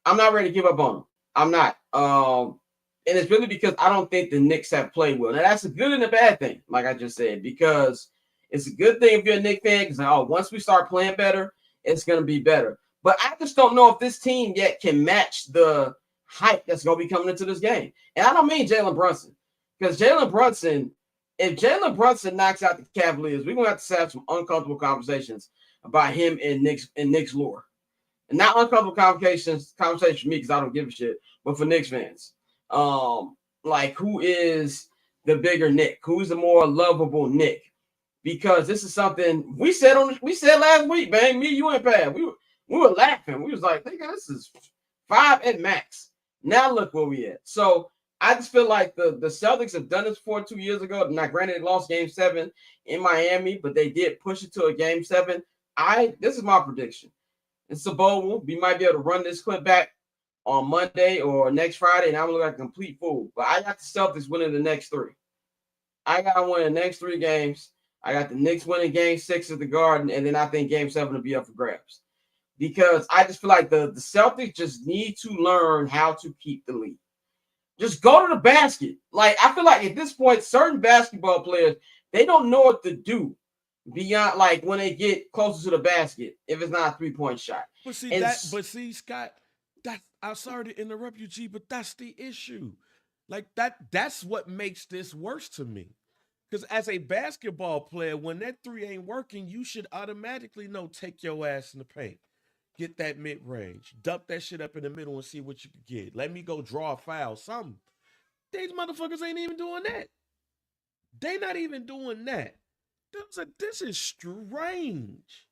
I'm not ready to give up on them. I'm not. And it's really because I don't think the Knicks have played well. Now, that's a good and a bad thing, like I just said, because it's a good thing if you're a Knicks fan because once we start playing better, it's going to be better. But I just don't know if this team yet can match the hype that's going to be coming into this game. And I don't mean Jalen Brunson, because if Jalen Brunson knocks out the Cavaliers, we're going to have to have some uncomfortable conversations about him and Knicks lore. And not uncomfortable conversations for me because I don't give a shit, but for Knicks fans. Like, who is the bigger Knick? Who's the more lovable Knick? Because this is something we said last week, man. Me, you, and Pat. We were laughing. We was like, nigga, this is 5 at max. Now look where we at. So I just feel like the Celtics have done this before 2 years ago. Now, granted, they lost game 7 in Miami, but they did push it to a game 7. This is my prediction. It's a bold one. We might be able to run this clip back on Monday or next Friday, and I'm going to look like a complete fool. But I got the Celtics winning the next 3. I got to win the next 3 games. I got the Knicks winning game 6 at the Garden, and then I think game 7 will be up for grabs. Because I just feel like the Celtics just need to learn how to keep the lead. Just go to the basket. Like, I feel like at this point, certain basketball players, they don't know what to do beyond, like, when they get closer to the basket, if it's not a 3-point shot. But see, Scott, I'm sorry to interrupt you, G, but that's the issue. Like, that's what makes this worse to me. Because as a basketball player, when that 3 ain't working, you should automatically know, take your ass in the paint. Get that mid-range. Dump that shit up in the middle and see what you can get. Let me go draw a foul, something. These motherfuckers ain't even doing that. They not even doing that. This is strange.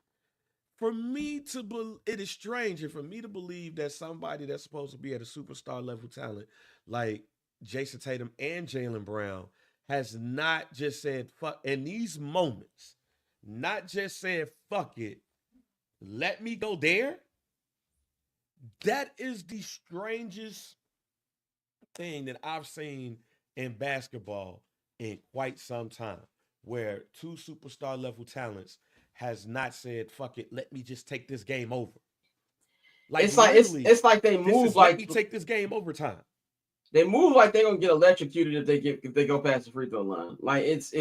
It is strange. And for me to believe that somebody that's supposed to be at a superstar level talent like Jason Tatum and Jaylen Brown has not just said fuck in these moments, not just said fuck it, let me go there. That is the strangest thing that I've seen in basketball in quite some time, where two superstar level talents has not said, "Fuck it, let me just take this game over." Like It's like literally, it's like they this move is let like me take this game overtime. they move like they're gonna get electrocuted if they go past the free throw line. Like it's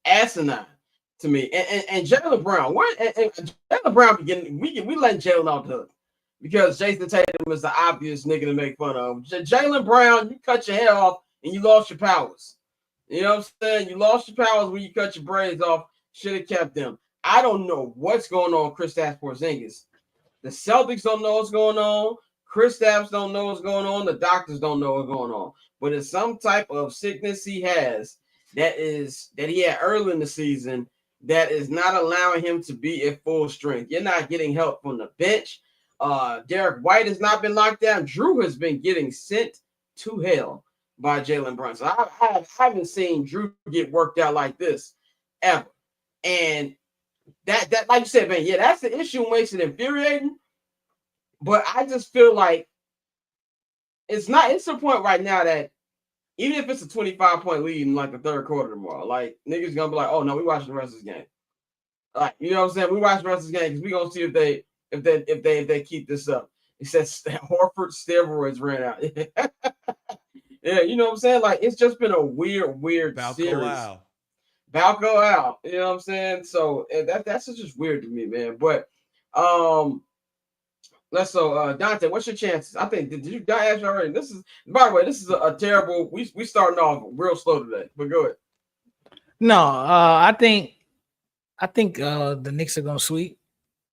asinine to me. And Jaylen Brown, and Jaylen Brown beginning we letting Jaylen off the hook because Jason Tatum is the obvious nigga to make fun of. Jaylen Brown, you cut your hair off and you lost your powers. You know what I'm saying? You lost your powers when you cut your braids off. Should have kept them. I don't know what's going on, Kristaps Porzingis. The Celtics don't know what's going on. Kristaps don't know what's going on. The doctors don't know what's going on. But it's some type of sickness he has that he had early in the season that is not allowing him to be at full strength. You're not getting help from the bench. Derek White has not been locked down. Drew has been getting sent to hell by Jaylen Brunson. I haven't seen Drew get worked out like this ever. And that like you said, man, yeah, that's the issue and makes it infuriating. But I just feel like it's to the point right now that even if it's a 25-point lead in like the third quarter tomorrow, like niggas gonna be like, oh no, we watching the rest of this game. Like, you know what I'm saying? We watch the rest of this game because we gonna see if they keep this up. It says Horford steroids ran out. Yeah, you know what I'm saying? Like it's just been a weird Balco series. out. Balco out. You know what I'm saying? So that's just weird to me, man. But Dante, what's your chances? I think did you ask already? This is, by the way, this is a terrible. We starting off real slow today, but go ahead. No, I think the Knicks are gonna sweep.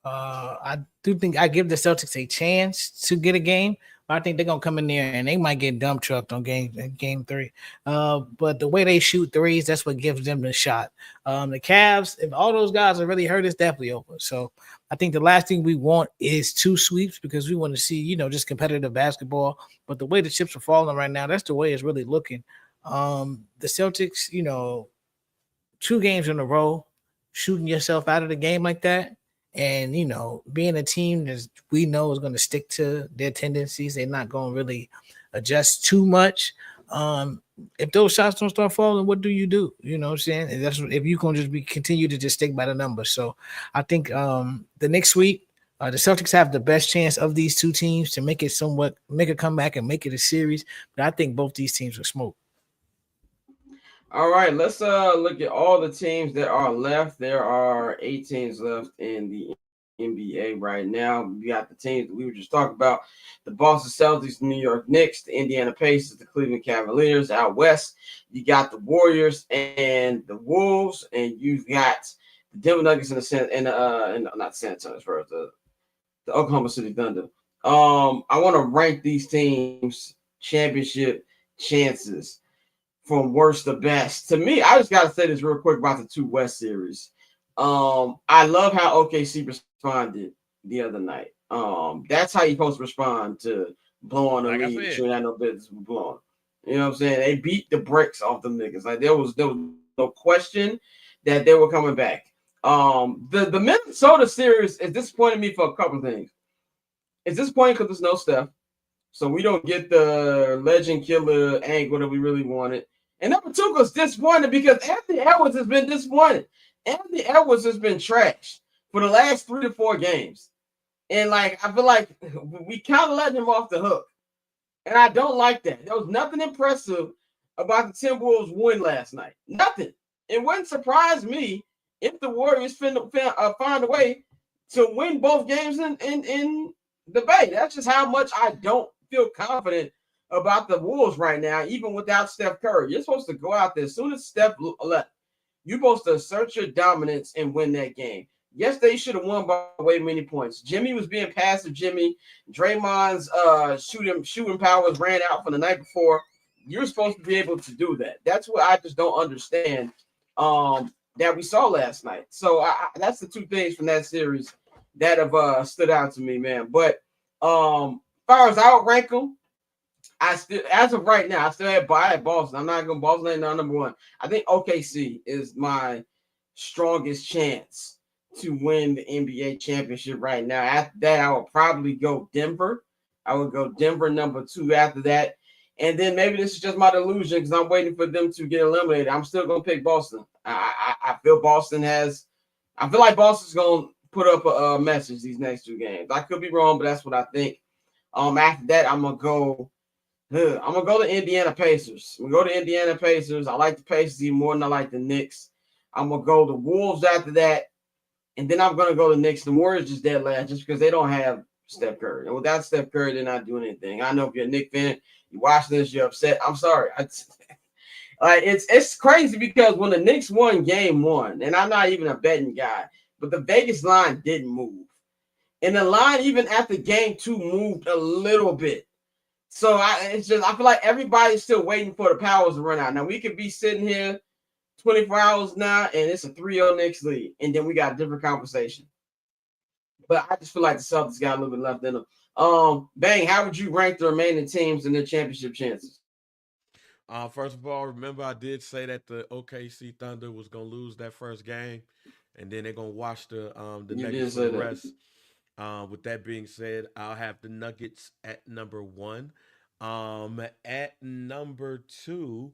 I do think I give the Celtics a chance to get a game, but I think they're gonna come in there and they might get dump trucked on game 3. But the way they shoot threes, that's what gives them the shot. The Cavs, if all those guys are really hurt, it's definitely over. So I think the last thing we want is 2 sweeps because we want to see, just competitive basketball. But the way the chips are falling right now, that's the way it's really looking. The Celtics, 2 games in a row, shooting yourself out of the game like that. And, being a team that we know is going to stick to their tendencies, they're not going to really adjust too much. If those shots don't start falling, what do? You know what I'm saying? And that's if you can just continue to just stick by the numbers. So I think the next week, the Celtics have the best chance of these 2 teams to make a comeback and make it a series. But I think both these teams will smoke. All right, let's look at all the teams that are left. There are 8 teams left in the NBA right now. We got the teams that we were just talking about: the Boston Celtics, the New York Knicks, the Indiana Pacers, the Cleveland Cavaliers. Out west, you got the Warriors and the Wolves, and you've got the Denver Nuggets and not San Antonio Spurs, the Oklahoma City Thunder. I want to rank these teams' championship chances from worst to best. To me, I just got to say this real quick about the 2 West series. I love how OKC responded the other night. That's how you're supposed to respond to blowing a lead. You ain't had no business blowing. You know what I'm saying? They beat the bricks off them niggas. Like there was no question that they were coming back. The Minnesota series is disappointing me for a couple of things. It's disappointing because there's no Steph. So we don't get the legend killer angle that we really wanted. And number 2 was disappointed because Anthony Edwards has been disappointed. Anthony Edwards has been trashed for the last 3 to 4 games. And I feel like we kind of letting him off the hook. And I don't like that. There was nothing impressive about the Timberwolves win last night. Nothing. It wouldn't surprise me if the Warriors find a way to win both games in the Bay. That's just how much I don't feel confident about the Wolves right now, even without Steph Curry. You're supposed to go out there as soon as Steph left. You're supposed to assert your dominance and win that game. Yes, they should have won by way many points. Jimmy was being passive. Draymond's shooting powers ran out from the night before. You're supposed to be able to do that. That's what I just don't understand that we saw last night. So that's the 2 things from that series that have stood out to me, man. But as far as I would rank them, as of right now, I still have Boston. I'm not going to Boston ain't number 1. I think OKC is my strongest chance to win the NBA championship right now. After that, I would probably go Denver. I would go Denver number 2 after that. And then maybe this is just my delusion because I'm waiting for them to get eliminated. I'm still gonna pick Boston. I feel Boston has. I feel like Boston's gonna put up a message these next 2 games. I could be wrong, but that's what I think. After that, I'm gonna go to Indiana Pacers. I'm gonna go to Indiana Pacers. I like the Pacers even more than I like the Knicks. I'm gonna go to Wolves after that, and then I'm gonna go to Knicks. The Warriors just dead last just because they don't have Steph Curry. And without Steph Curry, they're not doing anything. I know if you're a Knicks fan, you watch this, you're upset. I'm sorry. It's crazy because when the Knicks won game 1, and I'm not even a betting guy, but the Vegas line didn't move. And the line, even after game 2, moved a little bit. So I feel like everybody's still waiting for the powers to run out. Now we could be sitting here 24 hours now, and it's a 3-0 Knicks lead, and then we got a different conversation. But I just feel like the Celtics got a little bit left in them. Bang, how would you rank the remaining teams in their championship chances? First of all, remember I did say that the OKC Thunder was gonna lose that first game, and then they're gonna watch the You Nuggets did for say the that. rest. With that being said, I'll have the Nuggets at number 1. At number 2,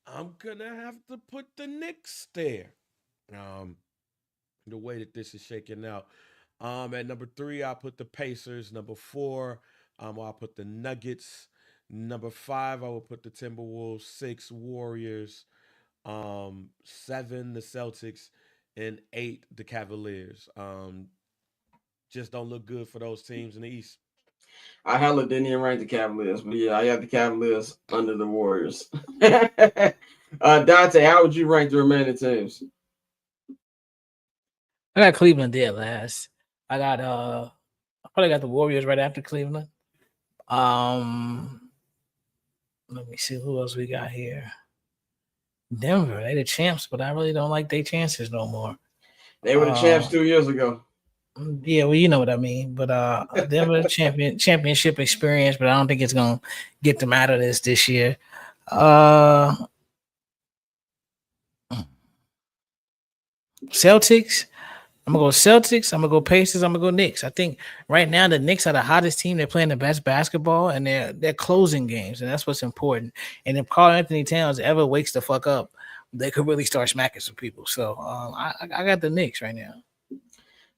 I'm gonna have to put the Knicks there. Um, the way that this is shaking out. At number 3, I'll put the Pacers. Number 4, I'll put the Nuggets. Number 5, I will put the Timberwolves. 6, Warriors. 7, the Celtics, and 8, the Cavaliers. Just don't look good for those teams in the East. I hella didn't even rank the Cavaliers, but yeah, I got the Cavaliers under the Warriors. Dante, how would you rank the remaining teams? I got Cleveland dead last. I probably got the Warriors right after Cleveland. Let me see who else we got here. Denver, they the champs, but I really don't like their chances no more. They were the champs 2 years ago. Yeah, well, you know what I mean. But Denver championship experience, but I don't think it's gonna get them out of this year. Celtics. I'm gonna go Celtics. I'm gonna go Pacers. I'm gonna go Knicks. I think right now the Knicks are the hottest team. They're playing the best basketball, and they're closing games, and that's what's important. And if Karl Anthony Towns ever wakes the fuck up, they could really start smacking some people. So I got the Knicks right now.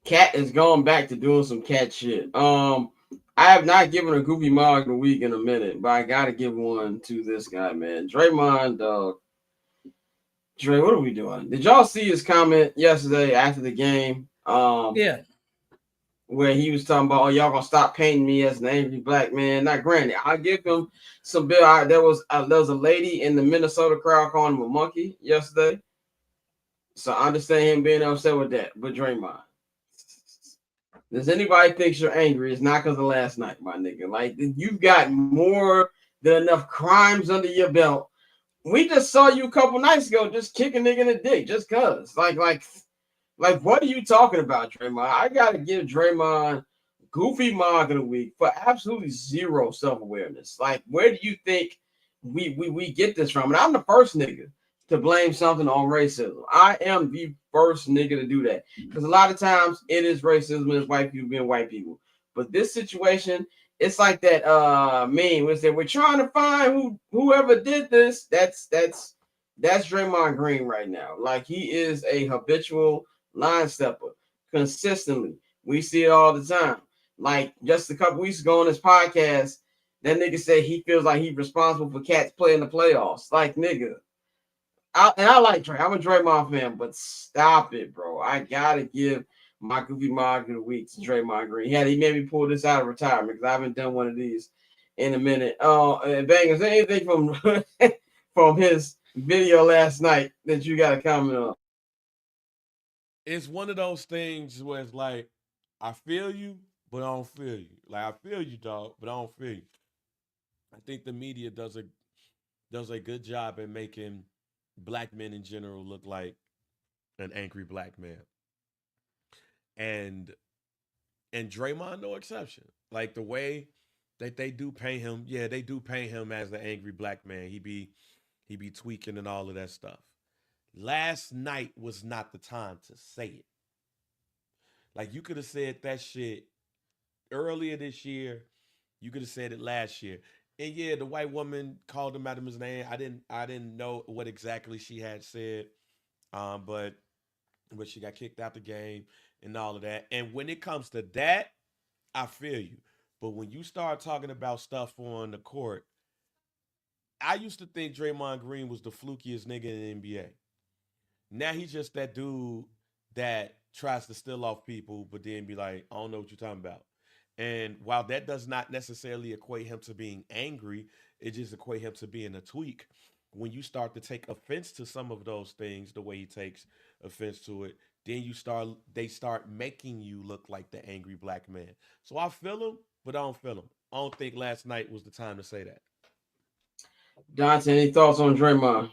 Cat is going back to doing some cat shit. I have not given a goofy mog of the week in a minute, but I gotta give one to this guy, man. Draymond, dog. Dre, what are we doing? Did y'all see his comment yesterday after the game? Yeah. Where he was talking about, oh, y'all gonna stop painting me as an angry black man. Now, granted, I give him some bill. There was a lady in the Minnesota crowd calling him a monkey yesterday, so I understand him being upset with that. But Draymond, does anybody think you're angry? It's not because of last night, my nigga. Like, you've got more than enough crimes under your belt. We just saw you a couple nights ago just kick a nigga in the dick just cause. Like, what are you talking about, Draymond? I gotta give Draymond goofy mog of the week for absolutely zero self-awareness. Like, where do you think we get this from? And I'm the first nigga to blame something on racism. I am the first nigga to do that. Because a lot of times it is racism, it's white people being white people. But this situation, it's like that meme where they we're trying to find whoever did this. That's Draymond Green right now. Like, he is a habitual line stepper consistently. We see it all the time. Like, just a couple weeks ago on this podcast, that nigga said he feels like he's responsible for Cats playing the playoffs. Like, nigga. I like Dre. I'm a Draymond fan, but stop it, bro. I gotta give my goofy mog of the week to Draymond Green. He made me pull this out of retirement because I haven't done one of these in a minute. Bang, is there anything from from his video last night that you got to comment on? It's one of those things where it's like, I feel you, but I don't feel you. Like, I feel you, dog, but I don't feel you. I think the media does a good job at making black men in general look like an angry black man. And Draymond no exception. Like, the way that they do paint him, yeah, they do paint him as the angry black man. He be tweaking and all of that stuff. Last night was not the time to say it. Like, you could have said that shit earlier this year. You could have said it last year. And yeah, the white woman called him out of his name. I didn't know what exactly she had said. But she got kicked out the game and all of that. And when it comes to that, I feel you. But when you start talking about stuff on the court, I used to think Draymond Green was the flukiest nigga in the NBA. Now he's just that dude that tries to steal off people, but then be like, I don't know what you're talking about. And while that does not necessarily equate him to being angry, it just equate him to being a tweak. When you start to take offense to some of those things, the way he takes offense to it, then they start making you look like the angry black man. So I feel him, but I don't feel him. I don't think last night was the time to say that. Dante, any thoughts on Draymond?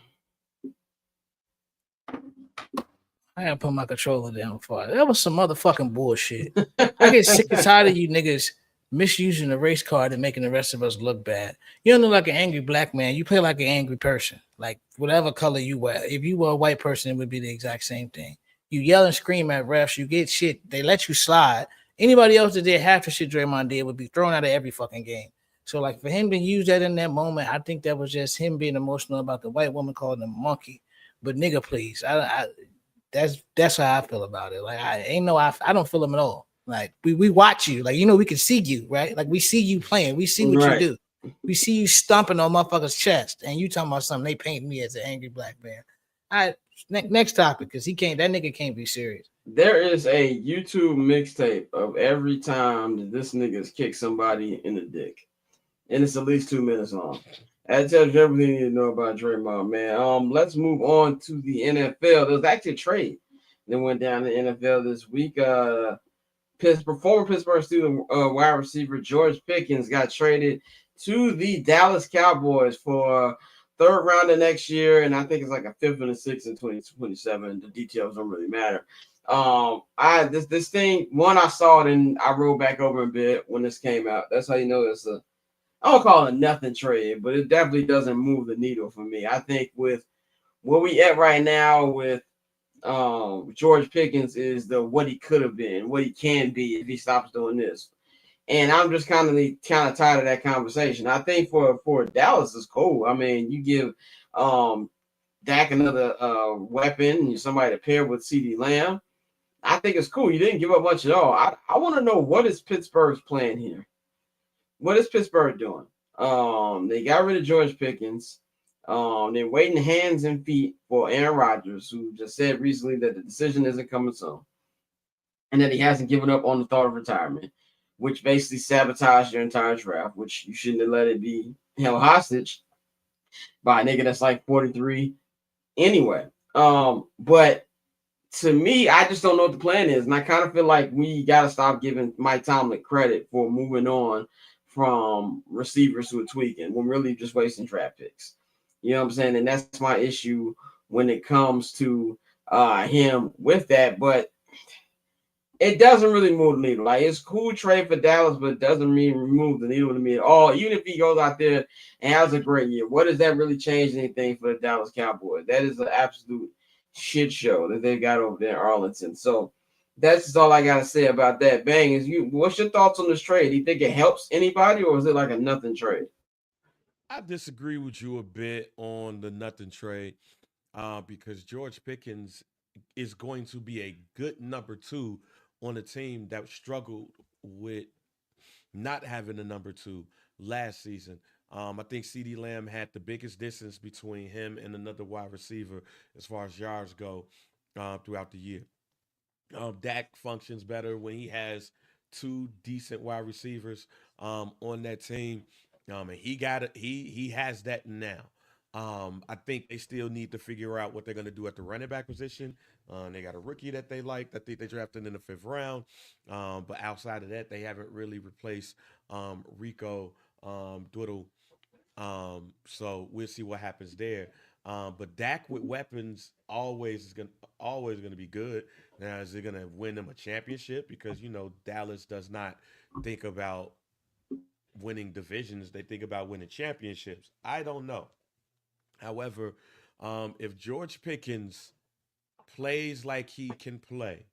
I gotta put my controller down for it. That was some motherfucking bullshit. I get sick and tired of you niggas misusing the race card and making the rest of us look bad. You don't look like an angry black man. You play like an angry person. Like whatever color you wear. If you were a white person, it would be the exact same thing. You yell and scream at refs. You get shit. They let you slide. Anybody else that did half the shit Draymond did would be thrown out of every fucking game. So like for him to use that in that moment, I think that was just him being emotional about the white woman calling him a monkey. But nigga, please, that's how I feel about it. Like I don't feel him at all. Like we watch you, like we can see you, right? Like we see you playing, we see what Right. you do, we see you stomping on motherfuckers' chest, and you talking about something they paint me as an angry black man. All right, next topic, because that nigga can't be serious. There is a YouTube mixtape of every time that this nigga's kicked somebody in the dick, and it's at least 2 minutes long. That tells you everything you need to know about Draymond, man. Let's move on to the NFL. There was actually a trade that went down in the NFL this week. Former Pittsburgh student wide receiver George Pickens got traded to the Dallas Cowboys for third round of next year, and I think it's like a fifth and a sixth in 2027. The details don't really matter. This thing, I saw it and I rolled back over a bit when this came out. That's how you know it's I don't call it a nothing trade, but it definitely doesn't move the needle for me. I think with where we at right now with George Pickens is what he could have been, what he can be if he stops doing this. And I'm just kind of tired of that conversation. I think for Dallas is cool. I mean, you give Dak another weapon, somebody to pair with CeeDee Lamb. I think it's cool. You didn't give up much at all. I want to know, what is Pittsburgh's plan here? What is Pittsburgh doing? They got rid of George Pickens. They're waiting hands and feet for Aaron Rodgers, who just said recently that the decision isn't coming soon, and that he hasn't given up on the thought of retirement, which basically sabotaged your entire draft, which you shouldn't have let it be held hostage by a nigga that's like 43 anyway. But to me, I just don't know what the plan is, and I kind of feel like we got to stop giving Mike Tomlin credit for moving on from receivers who are tweaking when really just wasting draft picks. You know what I'm saying? And that's my issue when it comes to him with that. But it doesn't really move the needle. Like, it's cool trade for Dallas, but it doesn't move the needle to me at all. Even if he goes out there and has a great year, what does that really change anything for the Dallas Cowboys? That is an absolute shit show that they've got over there in Arlington. So that's just all I gotta say about that. Bang, what's your thoughts on this trade? Do you think it helps anybody, or is it like a nothing trade? I disagree with you a bit on the nothing trade because George Pickens is going to be a good number two on a team that struggled with not having a number two last season. I think CeeDee Lamb had the biggest distance between him and another wide receiver as far as yards go throughout the year. Dak functions better when he has two decent wide receivers on that team, and he has that now. I think they still need to figure out what they're going to do at the running back position. They got a rookie that they like. I think they drafted in the fifth round, but outside of that, they haven't really replaced Rico Doodle. So we'll see what happens there. But Dak with weapons always gonna be good. Now, is it gonna win them a championship? Because Dallas does not think about winning divisions; they think about winning championships. I don't know. However, if George Pickens plays like he can play,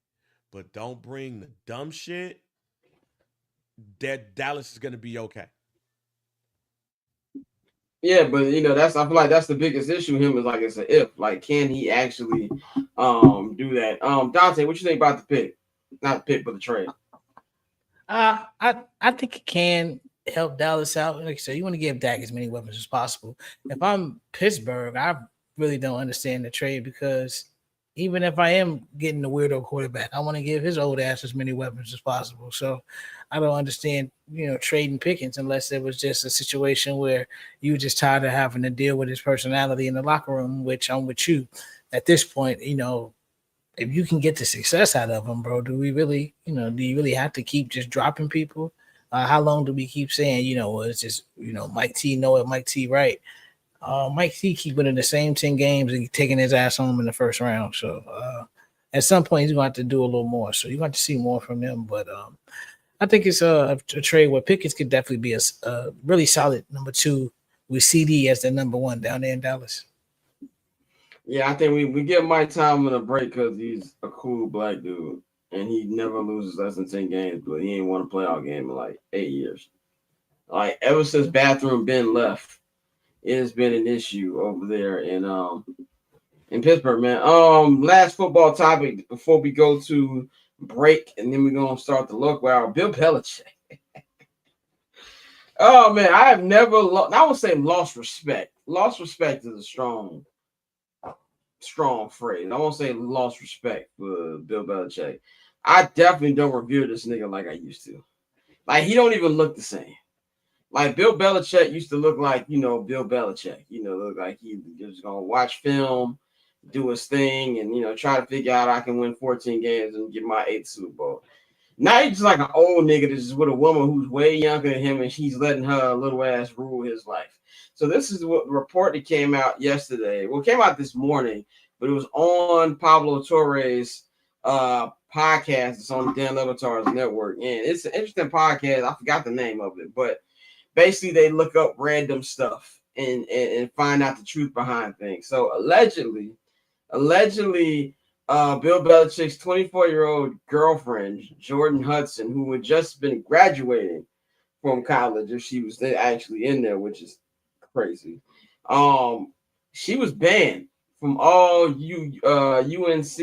but don't bring the dumb shit, that Dallas is gonna be okay. Yeah, but I feel like that's the biggest issue. Him is like it's an if. Like, can he actually do that? Dante, what you think about the pick? Not the pick, but the trade. I think it can help Dallas out. Like I said, you want to give Dak as many weapons as possible. If I'm Pittsburgh, I really don't understand the trade because even if I am getting the weirdo quarterback, I want to give his old ass as many weapons as possible. So I don't understand, trading Pickens unless it was just a situation where you were just tired of having to deal with his personality in the locker room, which I'm with you. At this point, if you can get the success out of them, bro, do you really have to keep just dropping people? How long do we keep saying, well, it's just, Mike T know it, Mike T right. Mike T keep winning the same 10 games and taking his ass home in the first round. So at some point he's going to have to do a little more. So you're going to see more from them. But I think it's a trade where Pickens could definitely be a really solid number 2 with CD as the number 1 down there in Dallas. Yeah, I think we give Mike Tomlin a break because he's a cool black dude and he never loses less than 10 games, but he ain't won a playoff game in like 8 years. Like ever since Bathroom Ben left, it has been an issue over there in Pittsburgh, man. Last football topic before we go to break, and then we're gonna start the look. Wow, Bill Belichick. Oh man, I have never I would say lost respect. Lost respect is a strong phrase. I won't say lost respect for Bill Belichick. I definitely don't revere this nigga like I used to. Like he don't even look the same. Like Bill Belichick used to look like, Bill Belichick, look like he was gonna watch film, do his thing, and try to figure out I can win 14 games and get my 8th Super Bowl. Now he's just like an old nigga that's just with a woman who's way younger than him, and she's letting her little ass rule his life. So this is what the report that came out yesterday. Well, it came out this morning, but it was on Pablo Torre's podcast. It's on Dan Le Batard's network, and it's an interesting podcast. I forgot the name of it, but basically they look up random stuff and find out the truth behind things. So allegedly, Bill Belichick's 24-year-old girlfriend, Jordan Hudson, who had just been graduating from college, if she was actually in there, which is crazy. She was banned from all UNC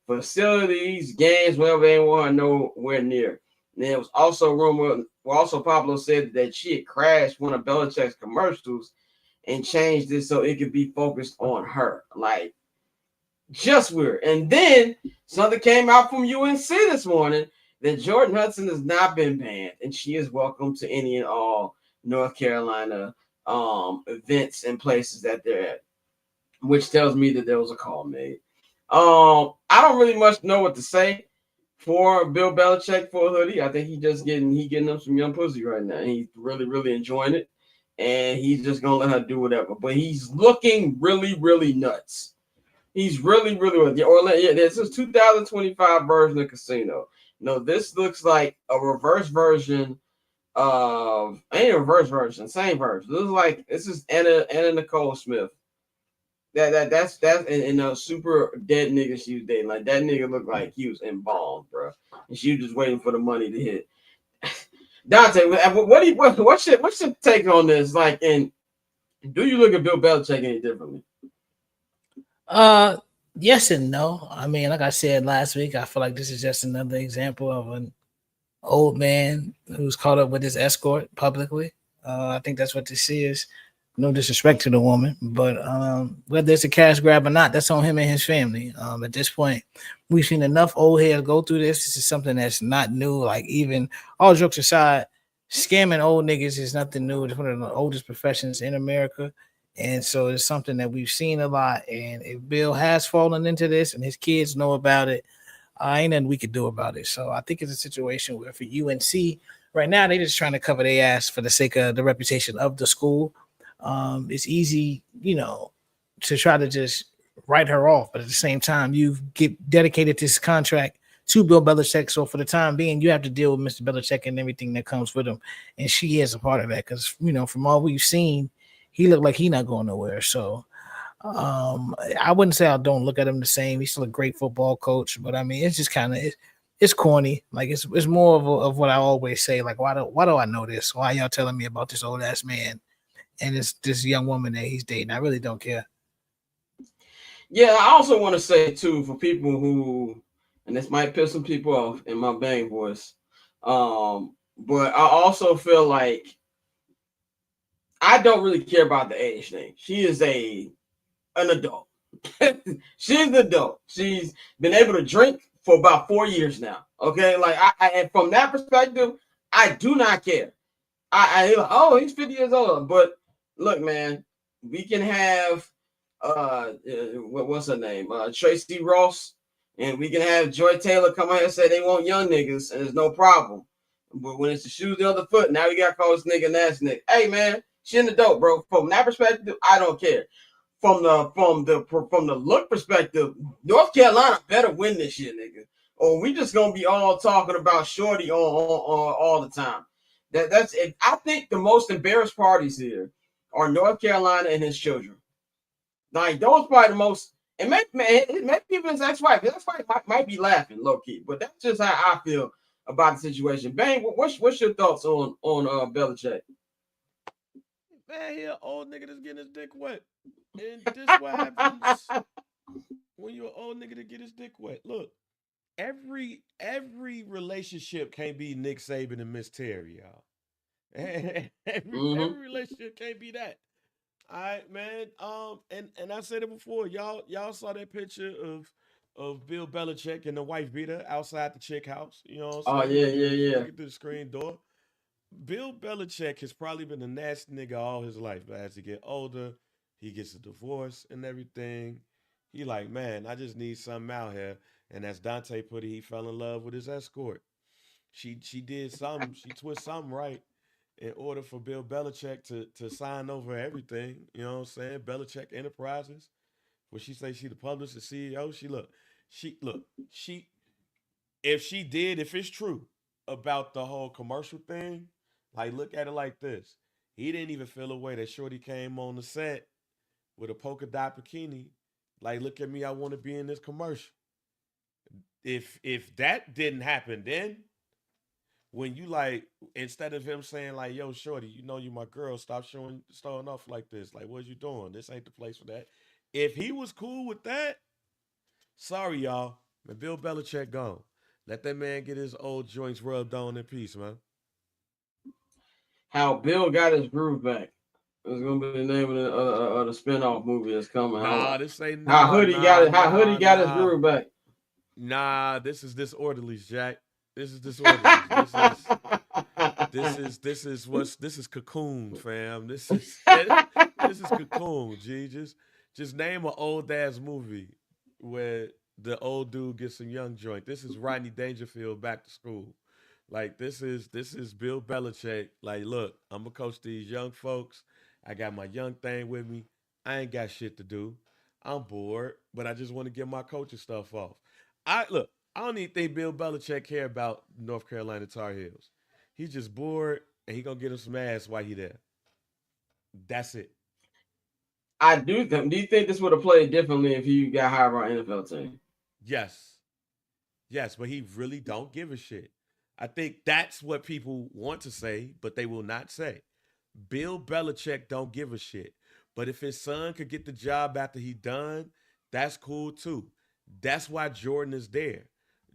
facilities, games, wherever they want nowhere near. And it was also rumored. Well, also Pablo said that she had crashed one of Belichick's commercials and changed it so it could be focused on her. Like, just weird. And then something came out from UNC this morning that Jordan Hudson has not been banned, and she is welcome to any and all North Carolina events and places that they're at, which tells me that there was a call made. I don't really much know what to say for Bill Belichick for a hoodie. I think he getting them some young pussy right now. He's really, really enjoying it. And he's just gonna let her do whatever. But he's looking really, really nuts. He's really, really this is 2025 version of Casino. No, this looks like a reverse version of ain't a reverse version, same version. This is Anna Nicole Smith. That's and a super dead nigga she was dating. Like that nigga looked like he was embalmed, bro. And she was just waiting for the money to hit. Dante, what's your take on this? Like, and do you look at Bill Belichick any differently? Yes and no. I mean, like I said last week, I feel like this is just another example of an old man who's caught up with his escort publicly. I think that's what this is. No disrespect to the woman, but whether it's a cash grab or not, that's on him and his family. At this point, we've seen enough old heads go through this. This is something that's not new. Like, even all jokes aside, scamming old niggas is nothing new. It's one of the oldest professions in America. And so it's something that we've seen a lot. And if Bill has fallen into this and his kids know about it, ain't nothing we could do about it. So I think it's a situation where for UNC right now, they're just trying to cover their ass for the sake of the reputation of the school. It's easy, to try to just write her off. But at the same time, you've dedicated this contract to Bill Belichick. So for the time being, you have to deal with Mr. Belichick and everything that comes with him. And she is a part of that because, from all we've seen, he looked like he's not going nowhere. So I wouldn't say I don't look at him the same. He's still a great football coach. But, I mean, it's just kind of it's corny. Like, it's more of what I always say. Like, why do I know this? Why y'all telling me about this old-ass man? and it's this young woman that he's dating. I really don't care. Yeah, I also want to say too, for people who, and this might piss some people off in my bang voice, but I also feel like I don't really care about the age thing. She is an adult. She's an adult. She's been able to drink for about 4 years now. Okay, like and from that perspective, I do not care. He's 50 years old, but look, man, we can have what's her name, Tracy Ross, and we can have Joy Taylor come out here and say they want young niggas, and there's no problem. But when it's the shoes the other foot, now we got to call this nigga an ass nigga. Hey, man, she in the dope, bro. From that perspective, I don't care. From the look perspective, North Carolina better win this year, nigga. Or we just gonna be all talking about Shorty on all the time. That's it. I think the most embarrassed parties here are North Carolina and his children. Like those probably the most. And maybe even his ex-wife. His ex-wife might be laughing low key, but that's just how I feel about the situation. Bang, what's your thoughts on Belichick? Man, he an old nigga that's getting his dick wet. And this what happens when you're an old nigga to get his dick wet. Look, every relationship can't be Nick Saban and Miss Terry, y'all. Every relationship can't be that. All right, man. And I said it before. Y'all saw that picture of Bill Belichick and the wife beater outside the chick house. You know what I'm saying? Yeah. Looking through the screen door. Bill Belichick has probably been a nasty nigga all his life, but as he get older, he gets a divorce and everything. He like, man, I just need something out here. And as Dante put it, he fell in love with his escort. She did something, she twisted something right in order for Bill Belichick to sign over everything. You know what I'm saying? Belichick Enterprises. Where she say she the publisher, CEO. If it's true about the whole commercial thing, like look at it like this. He didn't even feel a way that Shorty came on the set with a polka dot bikini. Like, look at me, I want to be in this commercial. If that didn't happen, then when you like, instead of him saying like, yo, Shorty, you know you my girl, stop starting off like this. Like, what you doing? This ain't the place for that. If he was cool with that, sorry, y'all. Man, Bill Belichick gone. Let that man get his old joints rubbed on in peace, man. How Bill got his groove back. It's gonna be the name of the spinoff movie that's coming. This ain't how Hoodie got his groove back. Nah, this is Disorderlies, Jack. This is Disorderlies. This is Cocoon, fam. This is Cocoon, G. Just name an old ass movie where the old dude gets some young joint. This is Rodney Dangerfield back to school. Like this is Bill Belichick. Like, look, I'm gonna coach these young folks. I got my young thing with me. I ain't got shit to do. I'm bored, but I just want to get my coaching stuff off. I don't even think Bill Belichick care about North Carolina Tar Heels. He's just bored and he gonna get him some ass while he there. That's it. I do think. Do you think this would have played differently if you got hired by an NFL team? Yes, but he really don't give a shit. I think that's what people want to say, but they will not say. Bill Belichick don't give a shit. But if his son could get the job after he done, that's cool too. That's why Jordan is there.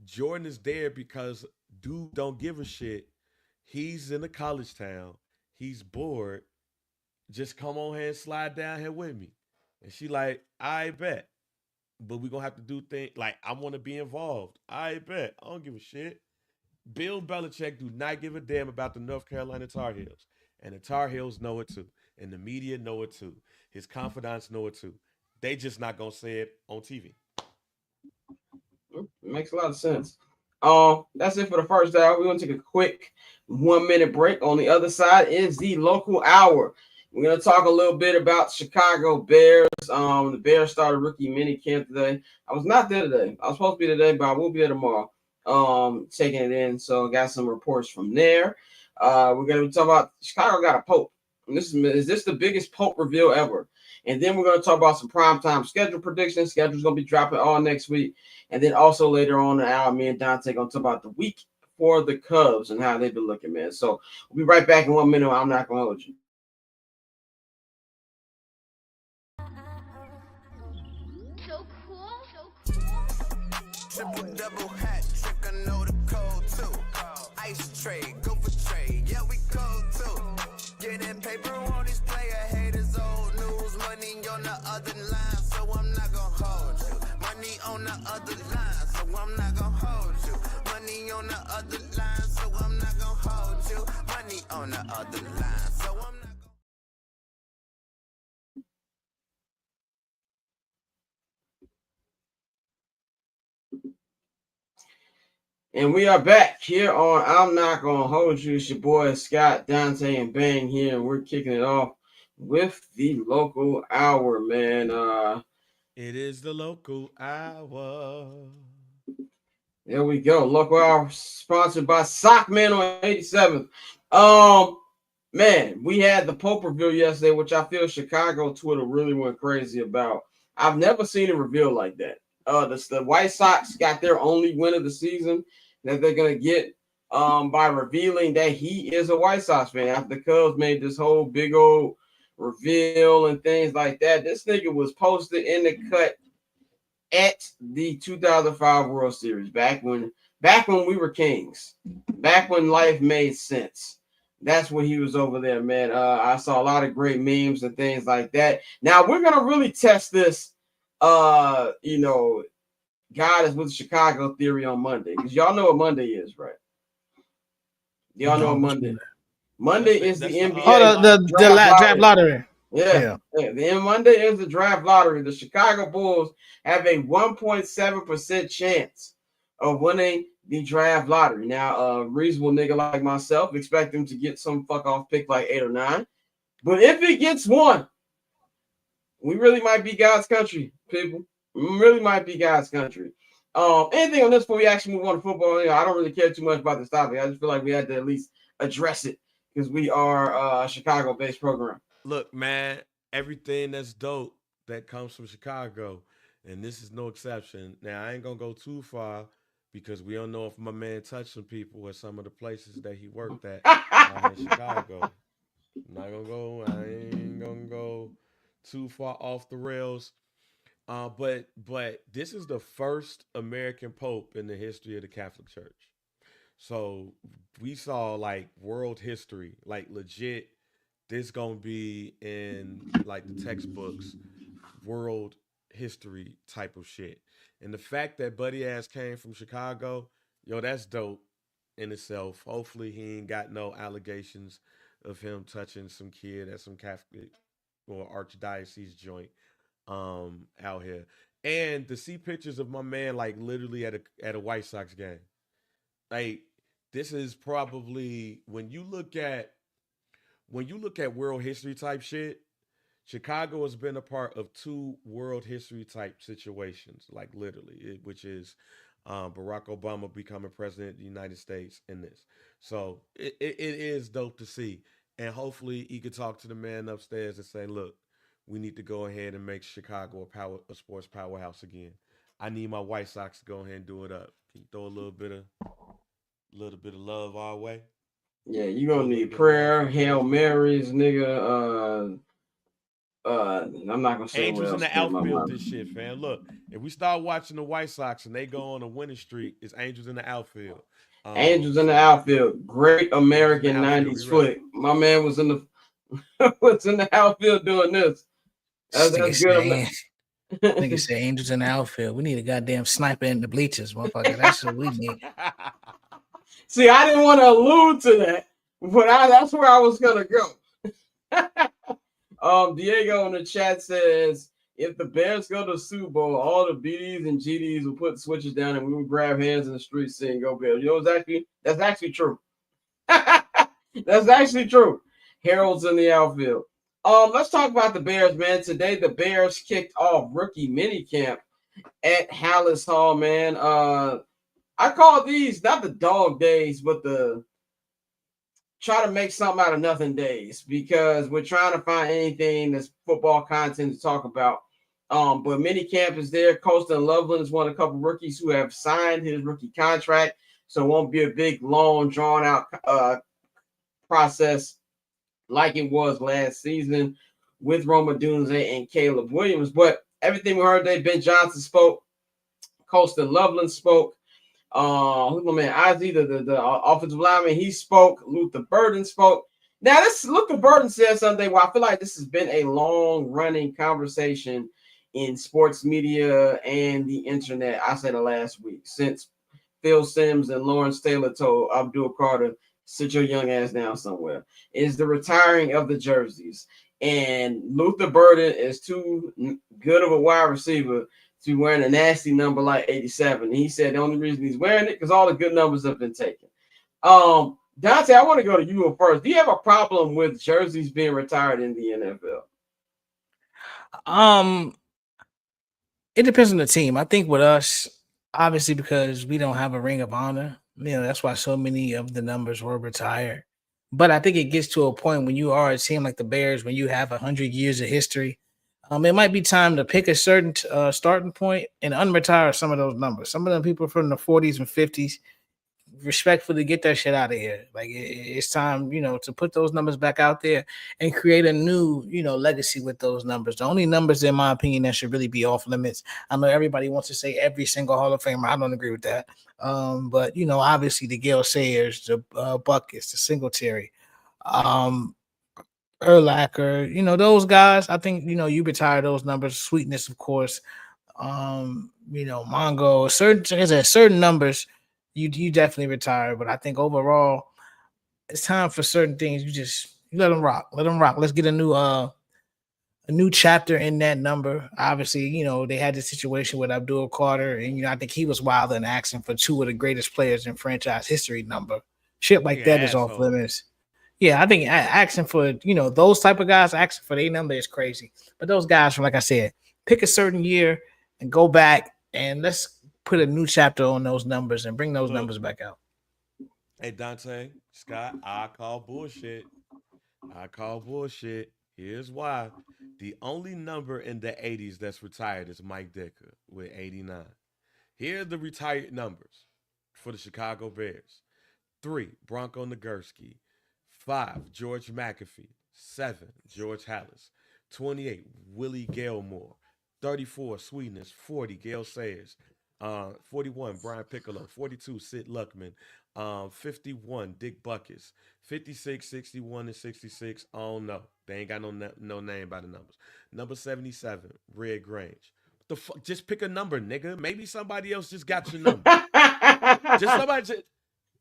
Jordan is there because dude don't give a shit. He's in a college town. He's bored. Just come on here and slide down here with me. And she like, I bet. But we're going to have to do things like, I want to be involved. I bet. I don't give a shit. Bill Belichick do not give a damn about the North Carolina Tar Heels. And the Tar Heels know it too. And the media know it too. His confidants know it too. They just not going to say it on TV. It makes a lot of sense. That's it for the first hour. We're going to take a quick 1 minute break. On the other side is the local hour. We're going to talk a little bit about Chicago Bears. The Bears started rookie mini camp today. I was not there today. I was supposed to be today, but I will be there tomorrow. Taking it in. So got some reports from there. We're going to be talking about Chicago got a Pope. And is this the biggest Pope reveal ever? And then we're going to talk about some primetime schedule predictions. Schedule's going to be dropping all next week. And then also later on in the hour, me and Dante going to talk about the week for the Cubs and how they've been looking, man. So we'll be right back in 1 minute. I'm not going to hold you. So cool. Triple double hat trick, I know the code too. Ice trade, go for trade, yeah we cold too. Getting paper on these player haters, old news. Money on the other line, so I'm not gonna hold you. Money on the other line, so I'm not gonna hold you. Money on the other line, so I'm not gonna hold you. Money on the other line, so I'm not gonna. And we are back here on I'm Not Gonna Hold You. It's your boy Scott, Dante, and Bang here, and we're kicking it off with the local hour, man. It is the local hour. There we go. Local hour sponsored by Sockman on 87th. Man, we had the Pope reveal yesterday, which I feel Chicago Twitter really went crazy about. I've never seen a reveal like that. The White Sox got their only win of the season that they're gonna get by revealing that he is a White Sox fan after the Cubs made this whole big old reveal and things like that. This nigga was posted in the cut at the 2005 World Series back when we were kings, back when life made sense. That's when he was over there, man. I saw a lot of great memes and things like that. Now we're gonna really test this. God is with Chicago theory on Monday, because y'all know what Monday is, right? Y'all know what Monday. Monday is the NBA. Oh, the draft lottery. Yeah. The Monday is the draft lottery. The Chicago Bulls have a 1.7% chance of winning the draft lottery. Now, a reasonable nigga like myself expect him to get some fuck off pick like 8 or 9. But if he gets one, we really might be God's country, people. We really might be God's country. Anything on this before we actually move on to football? I don't really care too much about this topic. I just feel like we had to at least address it because we are a Chicago-based program. Look, man, everything that's dope that comes from Chicago, and this is no exception. Now, I ain't gonna go too far because we don't know if my man touched some people at some of the places that he worked at in Chicago. I ain't gonna go too far off the rails. But this is the first American Pope in the history of the Catholic Church. So we saw like world history, like legit. This gonna be in like the textbooks, world history type of shit. And the fact that Buddy Ass came from Chicago, that's dope in itself. Hopefully he ain't got no allegations of him touching some kid at some Catholic or archdiocese joint out here. And to see pictures of my man like literally at a White Sox game. Like this is probably when you look at world history type shit, Chicago has been a part of 2 world history type situations, like literally, which is Barack Obama becoming president of the United States in this. So it is dope to see. And hopefully he could talk to the man upstairs and say, look, we need to go ahead and make Chicago a sports powerhouse again. I need my White Sox to go ahead and do it up. Can you throw a little bit of love our way? Yeah, you're gonna need prayer, Hail Marys, nigga. I'm not gonna say Angels in the outfield this shit, fam. Look, if we start watching the White Sox and they go on a winning streak, it's Angels in the outfield. Angels in the outfield. Great American 90s flick. My man was in the outfield doing this. That's good. Nigga say Angels in the outfield. We need a goddamn sniper in the bleachers, motherfucker. That's what we need. See, I didn't want to allude to that, but that's where I was gonna go. Diego in the chat says, if the Bears go to the Super Bowl, all the BDs and GDs will put switches down and we will grab hands in the street saying "Go Bears." That's actually true. That's actually true. Harold's in the outfield. Let's talk about the Bears, man. Today the Bears kicked off rookie minicamp at Hallis Hall, man. I call these not the dog days, but the try to make something out of nothing days, because we're trying to find anything that's football content to talk about. But minicamp is there. Colston Loveland is one of a couple rookies who have signed his rookie contract, so it won't be a big, long, drawn-out process like it was last season with Roma Dunze and Caleb Williams. But everything we heard today, Ben Johnson spoke, Colston Loveland spoke. Who's my man? Ozzy, the offensive lineman, he spoke. Luther Burden spoke. Now, Luther Burden said something where I feel like this has been a long-running conversation in sports media and the internet, I said the last week, since Phil Simms and Lawrence Taylor told Abdul Carter, sit your young ass down somewhere, is the retiring of the jerseys. And Luther Burden is too good of a wide receiver to be wearing a nasty number like 87. And he said the only reason he's wearing it because all the good numbers have been taken. Dante, I want to go to you first. Do you have a problem with jerseys being retired in the NFL? It depends on the team. I think with us, obviously, because we don't have a ring of honor, that's why so many of the numbers were retired. But I think it gets to a point when you are a team like the Bears, when you have 100 years of history, it might be time to pick a certain starting point and unretire some of those numbers. Some of them people from the 40s and 50s, respectfully, get that shit out of here. Like it's time, to put those numbers back out there and create a new, legacy with those numbers. The only numbers, in my opinion, that should really be off limits. I know everybody wants to say every single Hall of Famer. I don't agree with that. But obviously the Gale Sayers, the Buckets, the Singletary, Urlacher, those guys. I think you retire those numbers. Sweetness, of course. Mongo. Certain numbers. You definitely retire, but I think overall, it's time for certain things. You let them rock. Let them rock. Let's get a new chapter in that number. Obviously, they had the situation with Abdul Carter, and I think he was wild and asking for two of the greatest players in franchise history number. Shit like that is off limits. Yeah, I think asking for those type of guys, asking for their number is crazy. But those guys, from like I said, pick a certain year and go back and let's put a new chapter on those numbers and bring those numbers back out. Hey, Dante, Scott, I call bullshit. Here's why. The only number in the 80s that's retired is Mike Dicker with 89. Here are the retired numbers for the Chicago Bears. 3, Bronco Nagurski. 5, George McAfee. 7, George Hallis. 28, Willie Gilmore. 34, Sweetness. 40, Gale Sayers. 41, Brian Piccolo. 42, Sid Luckman. 51, Dick Buckets. 56, 61, and 66. I don't know. They ain't got no name by the numbers. Number 77, Red Grange. What the fuck? Just pick a number, nigga. Maybe somebody else just got your number. Somebody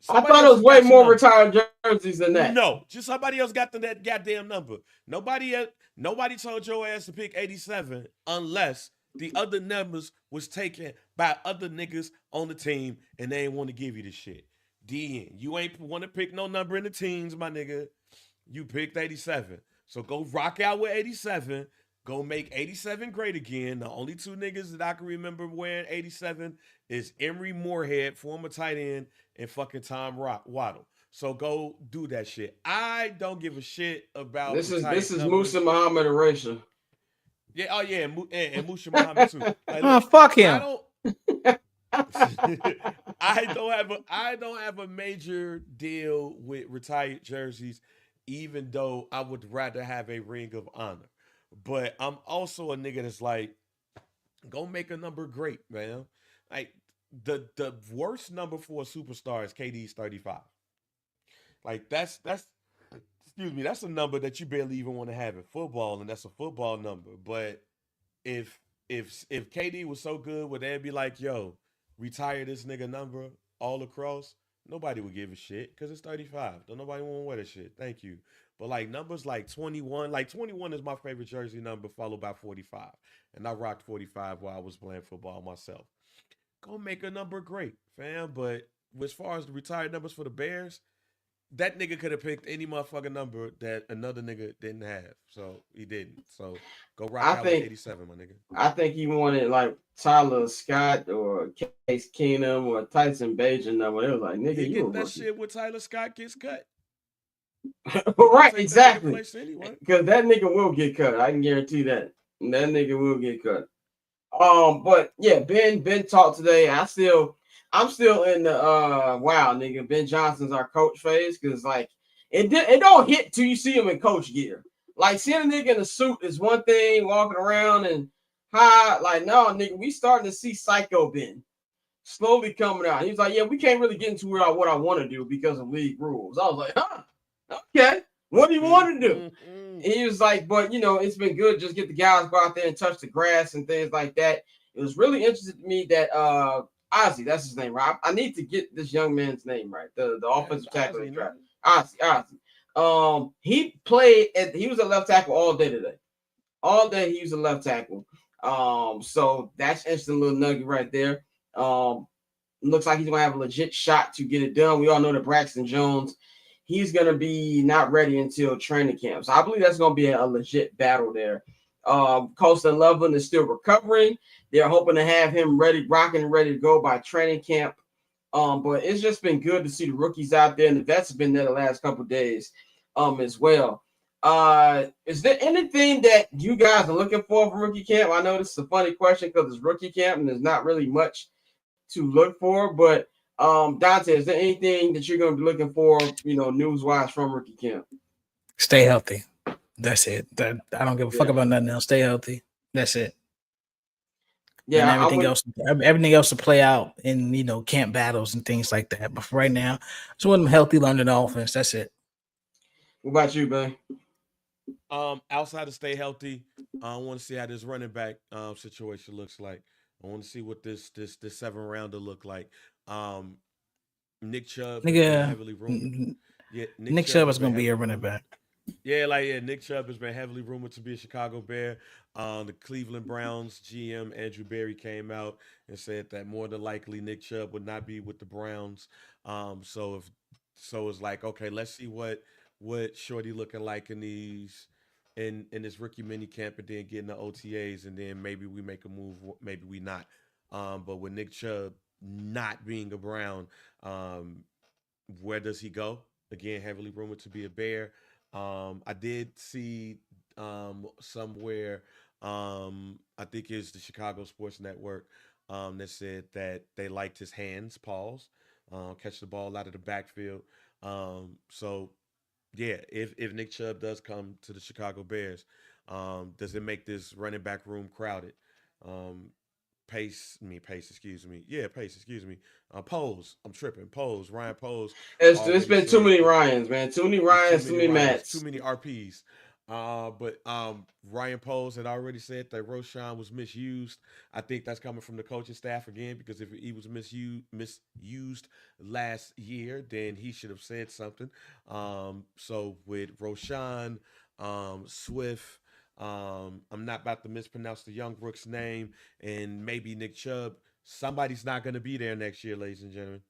I thought it was way more retired jerseys than that. No, just somebody else got that goddamn number. Nobody told your ass to pick 87 unless the other numbers was taken by other niggas on the team and they ain't want to give you the shit. DN, you ain't want to pick no number in the teens, my nigga. You picked 87. So go rock out with 87. Go make 87 great again. The only two niggas that I can remember wearing 87 is Emery Moorhead, former tight end, and fucking Tom Waddle. So go do that shit. I don't give a shit about this is Musa Muhammad Erasure. Yeah, oh yeah, and Musa Muhammad too. Like, fuck him. I don't have a major deal with retired jerseys, even though I would rather have a ring of honor. But I'm also a nigga that's like, go make a number great, man. Like the worst number for a superstar is KD's 35. Like that's a number that you barely even want to have in football, and that's a football number. But if KD was so good, would they be like, yo, retire this nigga number all across? Nobody would give a shit because it's 35. Don't nobody want to wear that shit. Thank you. But like numbers like 21, like 21 is my favorite jersey number, followed by 45. And I rocked 45 while I was playing football myself. Go make a number great, fam. But as far as the retired numbers for the Bears, that nigga could have picked any motherfucking number that another nigga didn't have. So he didn't. So go rock out with 87, my nigga. I think he wanted like Tyler Scott or Case Keenum or Tyson Bagent number. It was like, nigga, you get that shit with Tyler Scott gets cut. Right, exactly. Because that nigga will get cut. I can guarantee that. That nigga will get cut. But yeah, Ben talked today. I'm still in the wow, nigga. Ben Johnson's our coach phase because like it don't hit till you see him in coach gear. Like seeing a nigga in a suit is one thing, walking around and Hi, like, no, nigga, we starting to see Psycho Ben slowly coming out. He was like, yeah, we can't really get into what I want to do because of league rules. I was like, huh, okay. What do you want to do? And he was like, but it's been good. Just get the guys go out there and touch the grass and things like that. It was really interesting to me that Ozzy, that's his name, right? I need to get this young man's name right. The offensive tackle they draft. Ozzy. He was a left tackle all day today. All day he was a left tackle. So that's interesting little nugget right there. Looks like he's gonna have a legit shot to get it done. We all know that Braxton Jones, he's gonna be not ready until training camp. So I believe that's gonna be a legit battle there. Colston Loveland is still recovering. They're hoping to have him rocking and ready to go by training camp. But it's just been good to see the rookies out there, and the vets have been there the last couple of days as well. Is there anything that you guys are looking for from rookie camp? I know this is a funny question because it's rookie camp and there's not really much to look for, but Dante, is there anything that you're going to be looking for, news-wise from rookie camp? Stay healthy. That's it. I don't give a fuck about nothing else. Stay healthy. That's it. Yeah, and everything else to play out in camp battles and things like that. But for right now, just want them healthy, learning the offense. That's it. What about you, Ben? Outside of stay healthy, I want to see how this running back situation looks like. I want to see what this 7-rounder look like. Nick Chubb, heavily rumored. Yeah, Nick Chubb is going to be a running back. Nick Chubb has been heavily rumored to be a Chicago Bear. The Cleveland Browns GM Andrew Berry came out and said that more than likely Nick Chubb would not be with the Browns. So it's like, okay, let's see what Shorty looking like in this rookie mini camp, and then getting the OTAs, and then maybe we make a move, maybe we not. But with Nick Chubb not being a Brown, where does he go? Again, heavily rumored to be a Bear. I did see somewhere, I think it's the Chicago Sports Network, that said that they liked his hands, paws, catch the ball out of the backfield. So yeah, if Nick Chubb does come to the Chicago Bears, does it make this running back room crowded? Pace, excuse me. Pose. I'm tripping. Pose. Ryan Pose. It's been too many Ryans, man. Too many Ryans, too many Matts. Too many RPs. But Ryan Pose had already said that Roschon was misused. I think that's coming from the coaching staff again, because if he was misused last year, then he should have said something. So with Roschon, Swift, I'm not about to mispronounce the young Rook's name, and maybe Nick Chubb, somebody's not going to be there next year, ladies and gentlemen.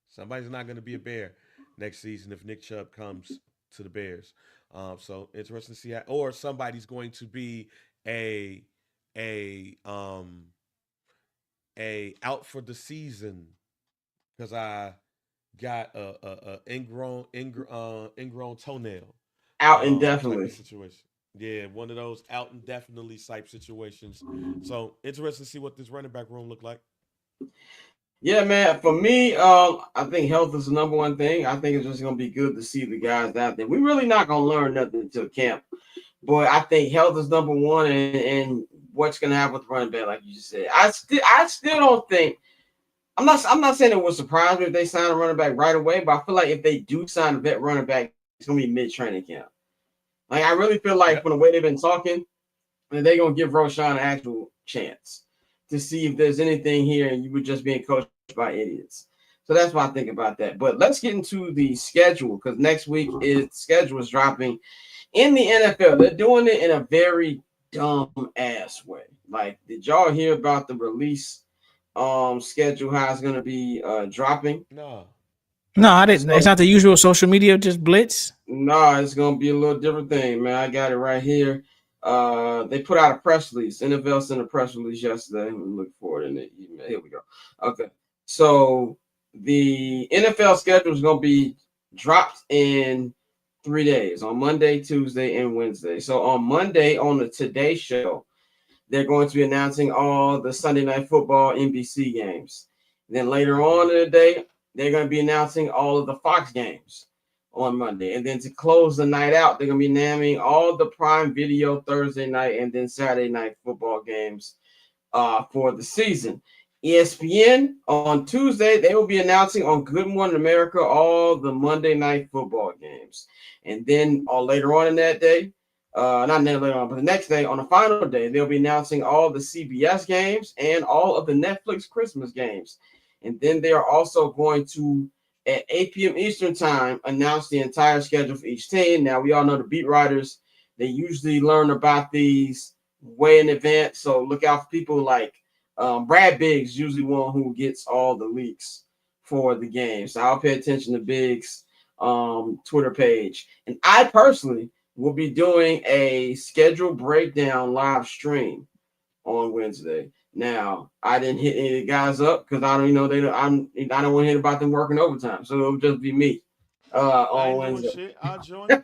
Somebody's not going to be a Bear next season if Nick Chubb comes to the Bears. So interesting to see or somebody's going to be a out for the season because I got a ingrown toenail. Out indefinitely situation. Yeah, one of those out indefinitely type situations. So interesting to see what this running back room look like. Yeah, man. For me, I think health is the number one thing. I think it's just gonna be good to see the guys out there. We're really not gonna learn nothing until camp, but I think health is number one, and what's gonna happen with running back, like you just said. I still don't think. I'm not saying it would surprise me if they sign a running back right away, but I feel like if they do sign a vet running back, it's gonna be mid training camp. Like I really feel like from the way they've been talking, they're gonna give Roschon an actual chance to see if there's anything here, and you were just being coached by idiots. So that's what I think about that. But let's get into the schedule, because next week schedule is dropping in the NFL. They're doing it in a very dumb ass way. Like, did y'all hear about the release schedule, how it's gonna be dropping? No, I didn't. It's not the usual social media, just blitz. No, it's gonna be a little different thing, man. I got it right here. They put out a press release. NFL sent a press release yesterday. I'm looking for it in the email. Here we go. Okay, so the NFL schedule is gonna be dropped in 3 days, on Monday, Tuesday, and Wednesday. So on Monday, on the Today Show, they're going to be announcing all the Sunday Night Football NBC games. Then later on in the day, they're going to be announcing all of the Fox games on Monday. And then to close the night out, they're going to be naming all the Prime Video Thursday night and then Saturday night football games for the season. ESPN on Tuesday, they will be announcing on Good Morning America all the Monday night football games. And then later on in that day, not later on, but the next day, on the final day, they'll be announcing all the CBS games and all of the Netflix Christmas games. And then they are also going to, at 8 p.m. Eastern time, announce the entire schedule for each team. Now, we all know the beat writers, they usually learn about these way in advance. So look out for people like Brad Biggs, usually one who gets all the leaks for the game. So I'll pay attention to Biggs' Twitter page. And I personally will be doing a schedule breakdown live stream on Wednesday. Now, I didn't hit any of the guys up because I don't know I don't want to hear about them working overtime. So it'll just be me I on ain't doing Wednesday. shit. I'll join. All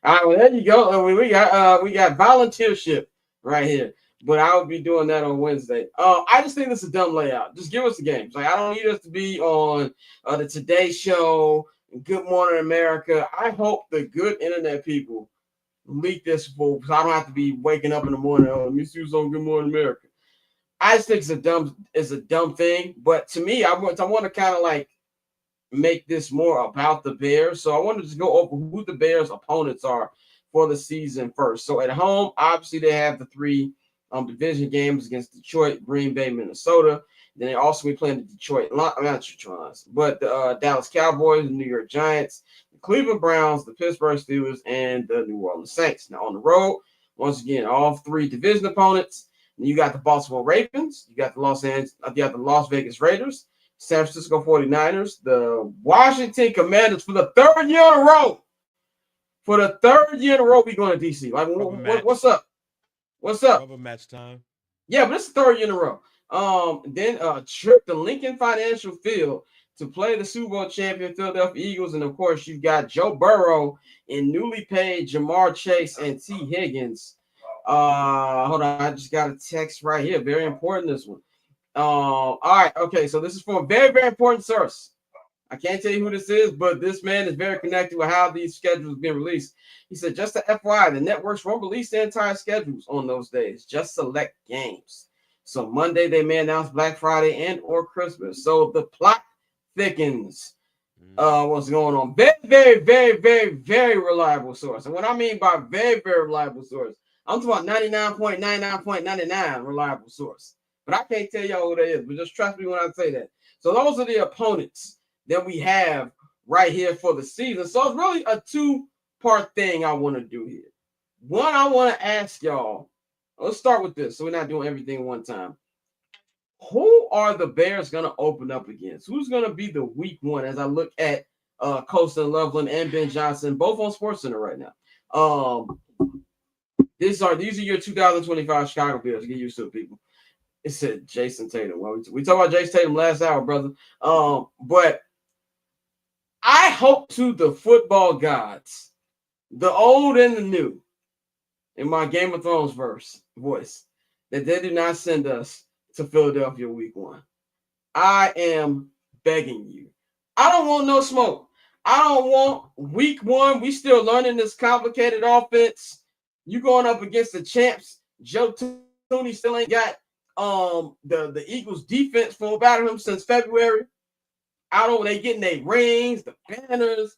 right, well there you go. We got volunteership right here. But I will be doing that on Wednesday. I just think this is a dumb layout. Just give us the games. Like I don't need us to be on the Today Show, Good Morning America. I hope the good internet people leak this for because I don't have to be waking up in the morning. Oh, let me see who's on Good Morning America. I just think it's a dumb thing. But to me, I want to kind of like make this more about the Bears. So I wanted to just go over who the Bears' opponents are for the season first. So at home, obviously they have the three division games against Detroit, Green Bay, Minnesota. Then they also be playing the Detroit, not Detroit Lions, but the Dallas Cowboys, the New York Giants, the Cleveland Browns, the Pittsburgh Steelers, and the New Orleans Saints. Now on the road, once again, all three division opponents. And you got the Baltimore Ravens, you got the Las Vegas Raiders, San Francisco 49ers, the Washington Commanders for the third year in a row. For the third year in a row, we going to DC. Like, what's up? What's up? Rubber match time. Yeah, but it's the third year in a row. Then trip to Lincoln Financial Field to play the Super Bowl champion Philadelphia Eagles. And, of course, you've got Joe Burrow and newly paid Jamar Chase and T. Higgins. Hold on. I just got a text right here. Very important, this one. All right. Okay, so this is from a very, very important source. I can't tell you who this is, but this man is very connected with how these schedules being released. He said, just to FYI, the networks won't release the entire schedules on those days, just select games. So Monday, they may announce Black Friday and or Christmas. So the plot thickens. What's going on? Very, very, very, very, very reliable source. And what I mean by very, very reliable source, I'm talking about 99.99.99 reliable source. But I can't tell y'all who that is, but just trust me when I say that. So those are the opponents that we have right here for the season. So it's really a two-part thing I want to do here. One, I want to ask y'all, let's start with this so we're not doing everything one time. Who are the Bears going to open up against? Who's going to be the week one as I look at Colston Loveland and Ben Johnson, both on SportsCenter right now? These are your 2025 Chicago Bears. Get used to it, people. It said Jason Tatum. Well, we talked about Jason Tatum last hour, brother. But I hope to the football gods, the old and the new, in my Game of Thrones voice, that they do not send us to Philadelphia week one. I am begging you. I don't want no smoke. I don't want week one. We still learning this complicated offense. You going up against the champs. Joe Tooney still ain't got the Eagles defense for about him since February. They getting their rings, the banners,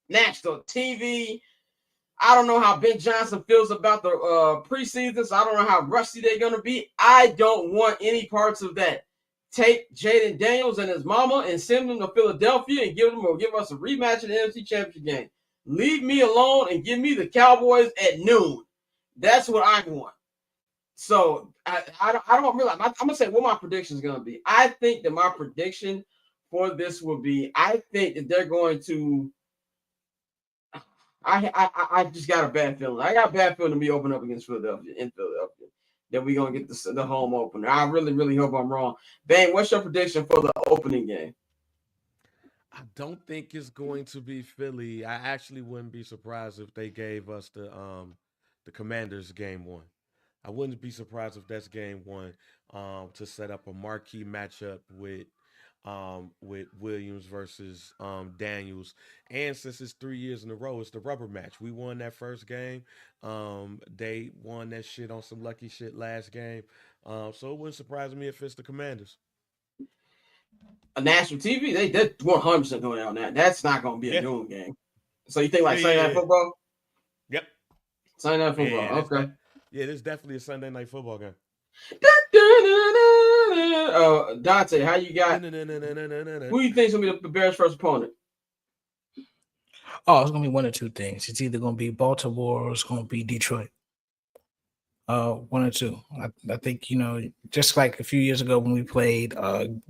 national TV. I don't know how Ben Johnson feels about the preseason, so I don't know how rusty they're gonna be. I don't want any parts of that. Take Jaden Daniels and his mama and send them to Philadelphia and give us a rematch in the NFC Championship game. Leave me alone and give me the Cowboys at noon. That's what I want. So I don't realize. I'm gonna say what my prediction is gonna be. I think that my prediction for this will be. I think that they're going to. I just got a bad feeling. I got a bad feeling to be open up against Philadelphia in Philadelphia. That we're gonna get the home opener. I really, really hope I'm wrong. Bang, what's your prediction for the opening game? I don't think it's going to be Philly. I actually wouldn't be surprised if they gave us the Commanders game one. I wouldn't be surprised if that's game one to set up a marquee matchup with Williams versus Daniels. And since it's 3 years in a row, it's the rubber match. We won that first game. They won that shit on some lucky shit last game. So it wouldn't surprise me if it's the Commanders. A national TV, they're 100% going on that. That's not going to be a noon game. So you think like Sunday Night Football? Yep. Sunday Night Football. Okay. There's definitely a Sunday Night Football game. Dante, how you got? Who do you think is going to be the Bears' first opponent? Oh, it's gonna be one or two things. It's either gonna be Baltimore or it's gonna be Detroit. One or two. I think, just like a few years ago when we played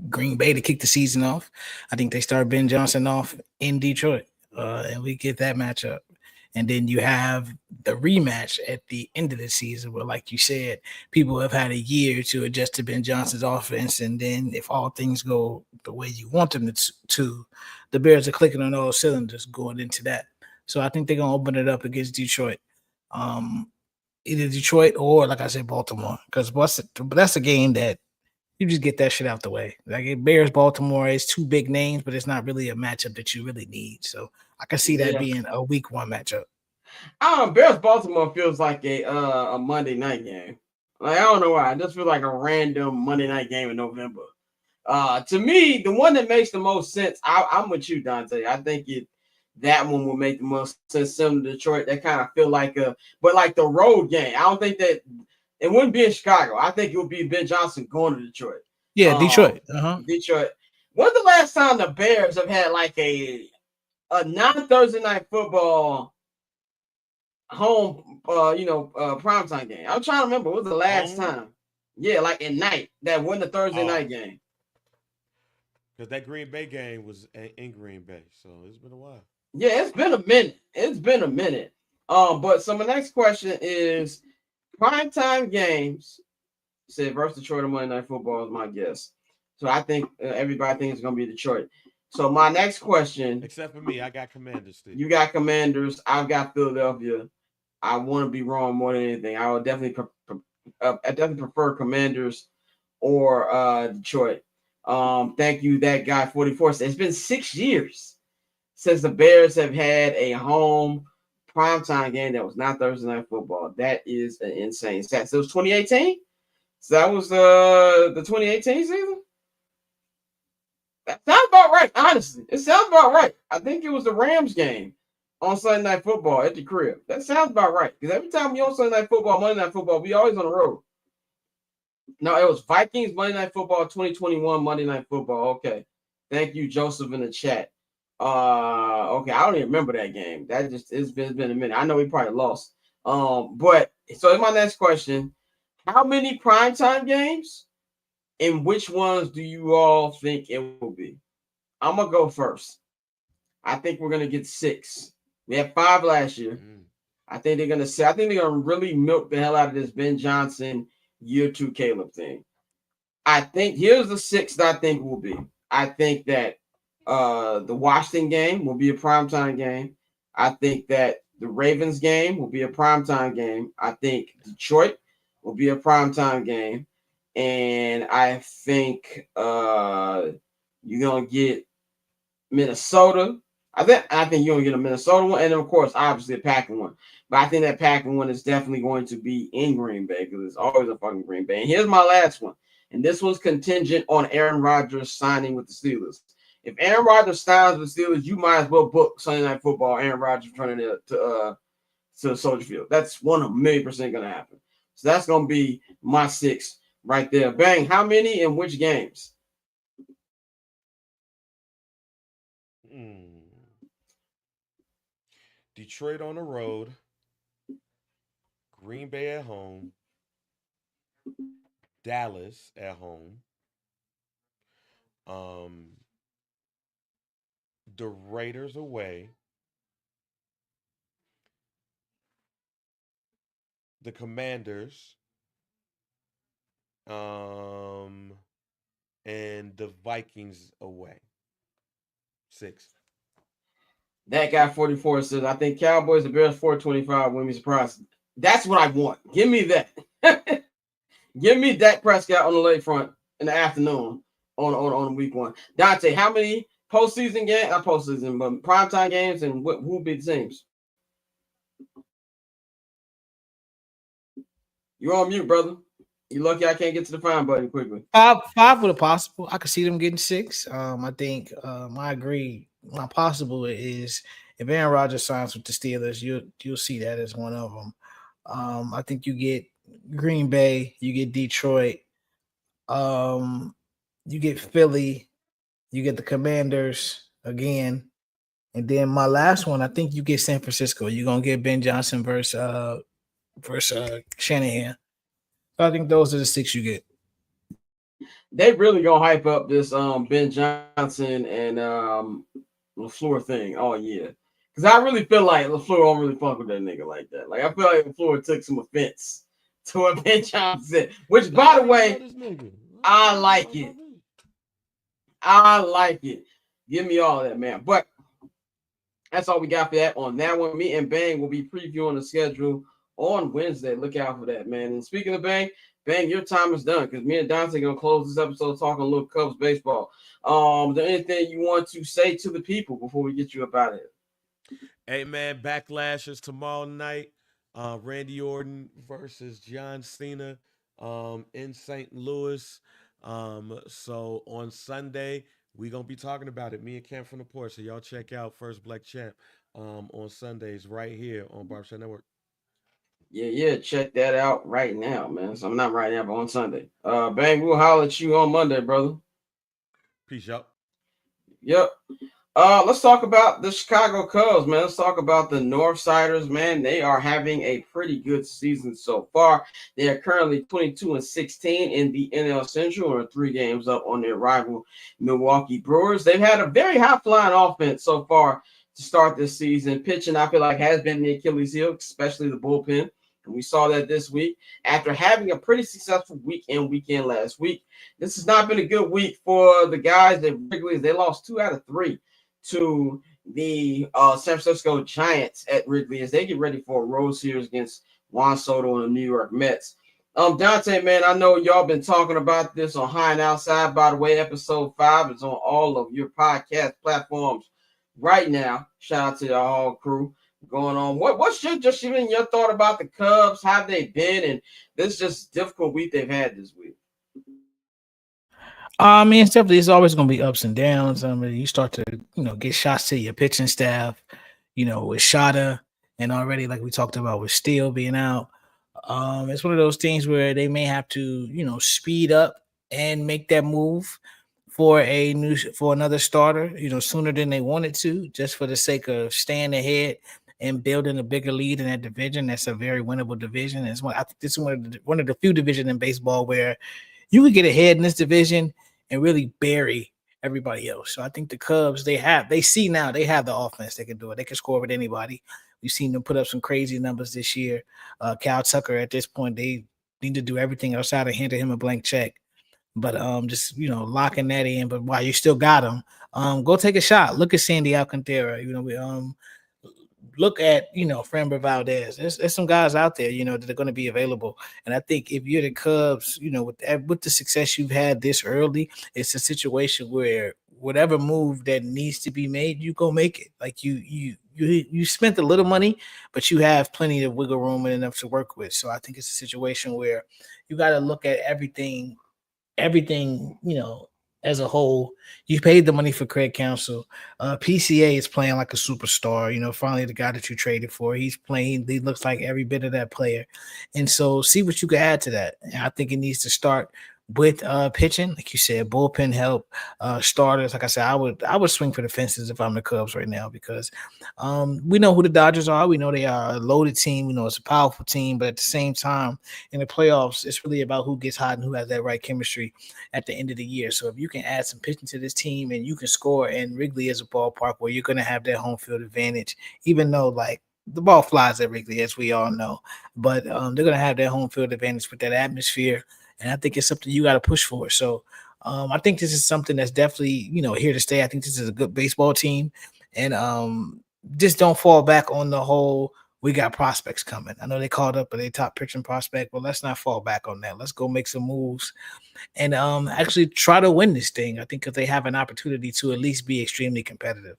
Green Bay to kick the season off, I think they started Ben Johnson off in Detroit, and we get that matchup. And then you have the rematch at the end of the season where, like you said, people have had a year to adjust to Ben Johnson's offense. And then if all things go the way you want them to, the Bears are clicking on all cylinders going into that. So I think they're going to open it up against Detroit. Either Detroit or, like I said, Baltimore. Because that's a game that you just get that shit out the way. Like Bears, Baltimore is two big names, but it's not really a matchup that you really need. So I can see that being a week one matchup. Bears Baltimore feels like a Monday night game. Like, I don't know why. It just feels like a random Monday night game in November. To me, the one that makes the most sense, I'm with you, Dante. I think that one will make the most sense. Similar to Detroit, that kind of feel like but like the road game. I don't think that it wouldn't be in Chicago. I think it would be Ben Johnson going to Detroit. Yeah, Detroit. Detroit. When's the last time the Bears have had like a non-Thursday night football home, primetime game? I'm trying to remember. What was the last time? Yeah, like at night. That wasn't a Thursday night game. Because that Green Bay game was in Green Bay. So it's been a while. Yeah, it's been a minute. But so my next question is primetime games. Said versus Detroit on Monday Night Football is my guess. So I think everybody thinks it's going to be Detroit. So my next question. Except for me, I got Commanders still. You got Commanders. I've got Philadelphia. I want to be wrong more than anything. I would definitely prefer Commanders or Detroit. Thank you, that guy 44. It's been 6 years since the Bears have had a home primetime game that was not Thursday Night Football. That is an insane stat. So it was 2018. So that was the 2018 season. That sounds about right. Honestly, it sounds about right. I think it was the Rams game on Sunday Night Football at the crib. That sounds about right. Because every time we on Sunday Night Football, Monday Night Football, we always on the road. No, it was Vikings Monday Night Football 2021 Monday Night Football. Okay, thank you, Joseph, in the chat. Okay, I don't even remember that game. That just it's been a minute. I know we probably lost. But so my next question: how many primetime games, and which ones do you all think it will be? I'm gonna go first. I think we're gonna get 6. We had 5 last year. I think they're gonna really milk the hell out of this Ben Johnson year 2 Caleb thing. I think here's the 6 that I think will be. I think that the Washington game will be a primetime game. I think that the Ravens game will be a primetime game. I think Detroit will be a primetime game. And I think you're gonna get Minnesota. I think you're gonna get a Minnesota one, and then of course, obviously a Packer one. But I think that Packer one is definitely going to be in Green Bay because it's always a fucking Green Bay. And here's my last one, and this one's contingent on Aaron Rodgers signing with the Steelers. If Aaron Rodgers signs with the Steelers, you might as well book Sunday Night Football. Aaron Rodgers returning it to Soldier Field. That's 1,000,000% gonna happen. So that's gonna be my 6 right there. Bang. How many and which games? Detroit on the road, Green Bay at home, Dallas at home, the Raiders away, the Commanders, and the Vikings away. 6. That guy 44 says, I think Cowboys and Bears 425 wouldn't be surprised. That's what I want. Give me that. Give me Dak Prescott on the lakefront in the afternoon on week 1. Dante, how many postseason games? Not postseason, but primetime games, and who will be the teams? You're on mute, brother. You lucky I can't get to the fine button quickly. Five with a possible. I could see them getting six. I think I agree. My possible is if Aaron Rodgers signs with the Steelers, you'll see that as one of them. I think you get Green Bay, you get Detroit, um, you get Philly, you get the Commanders again, and then my last one, I think you get San Francisco. You're gonna get Ben Johnson versus Shanahan. So I think those are the six you get. They really gonna hype up this Ben Johnson and LaFleur thing all year. Cause I really feel like LaFleur don't really fuck with that nigga like that. Like I feel like LaFleur took some offense to what Ben Johnson said. Which by the way, I like it. I like it. Give me all that, man. But that's all we got for that on that one. Me and Bang will be previewing the schedule on Wednesday. Look out for that, man. And speaking of Bang, your time is done because me and Dante gonna close this episode talking a little Cubs baseball. Is there anything you want to say to the people before we get you up out of here? Hey man, Backlash is tomorrow night. Randy Orton versus John Cena in St. Louis. So on Sunday, we're gonna be talking about it. Me and Cam from the Port. So y'all check out First Black Champ on Sundays right here on Barbershop Network. Yeah, check that out right now, man. So I'm not right now, but on Sunday. Bang, we'll holler at you on Monday, brother. Peace out. Yep. Let's talk about the Chicago Cubs, man. Let's talk about the Northsiders, man. They are having a pretty good season so far. They are currently 22-16 in the NL Central, or 3 games up on their rival Milwaukee Brewers. They've had a very high-flying offense so far to start this season. Pitching, I feel like, has been the Achilles heel, especially the bullpen. And we saw that this week after having a pretty successful weekend last week. This has not been a good week for the guys at Wrigley's. They lost 2 out of 3 to the San Francisco Giants at Wrigley as they get ready for a road series against Juan Soto and the New York Mets. Dante, man, I know y'all been talking about this on High and Outside. By the way, episode 5 is on all of your podcast platforms right now. Shout out to y'all whole crew going on. What's just even your thought about the Cubs? How they've been, and this just difficult week they've had this week? I mean, it's always going to be ups and downs. I mean, you start to, get shots to your pitching staff, with Shada, and already, like we talked about, with Steele being out. It's one of those things where they may have to, speed up and make that move for another starter, sooner than they wanted to, just for the sake of staying ahead and building a bigger lead in that division. That's a very winnable division. I think this is one of the few divisions in baseball where you could get ahead in this division and really bury everybody else. So I think the Cubs, they have the offense. They can do it. They can score with anybody. We've seen them put up some crazy numbers this year. Cal Tucker, at this point, they need to do everything outside of handing him a blank check. But just locking that in. But while you still got him, go take a shot. Look at Sandy Alcantara. Look at Framber Valdez. There's some guys out there that are going to be available. And I think if you're the Cubs, with the success you've had this early, it's a situation where whatever move that needs to be made, you go make it. Like you spent a little money, but you have plenty of wiggle room and enough to work with. So I think it's a situation where you got to look at everything, as a whole. You paid the money for Craig Counsell. PCA is playing like a superstar. Finally, the guy that you traded for, he's playing. He looks like every bit of that player. And so see what you can add to that. And I think it needs to start with pitching, like you said, bullpen help, starters. Like I said, I would swing for the fences if I'm the Cubs right now because we know who the Dodgers are. We know they are a loaded team. We know it's a powerful team, but at the same time, in the playoffs, it's really about who gets hot and who has that right chemistry at the end of the year. So if you can add some pitching to this team and you can score, and Wrigley is a ballpark where you're going to have that home field advantage, even though the ball flies at Wrigley, as we all know, but they're going to have that home field advantage with that atmosphere. And I think it's something you got to push for. So I think this is something that's definitely, here to stay. I think this is a good baseball team. And just don't fall back on the whole, we got prospects coming. I know they called up a top pitching prospect, but let's not fall back on that. Let's go make some moves and actually try to win this thing. I think if they have an opportunity to at least be extremely competitive.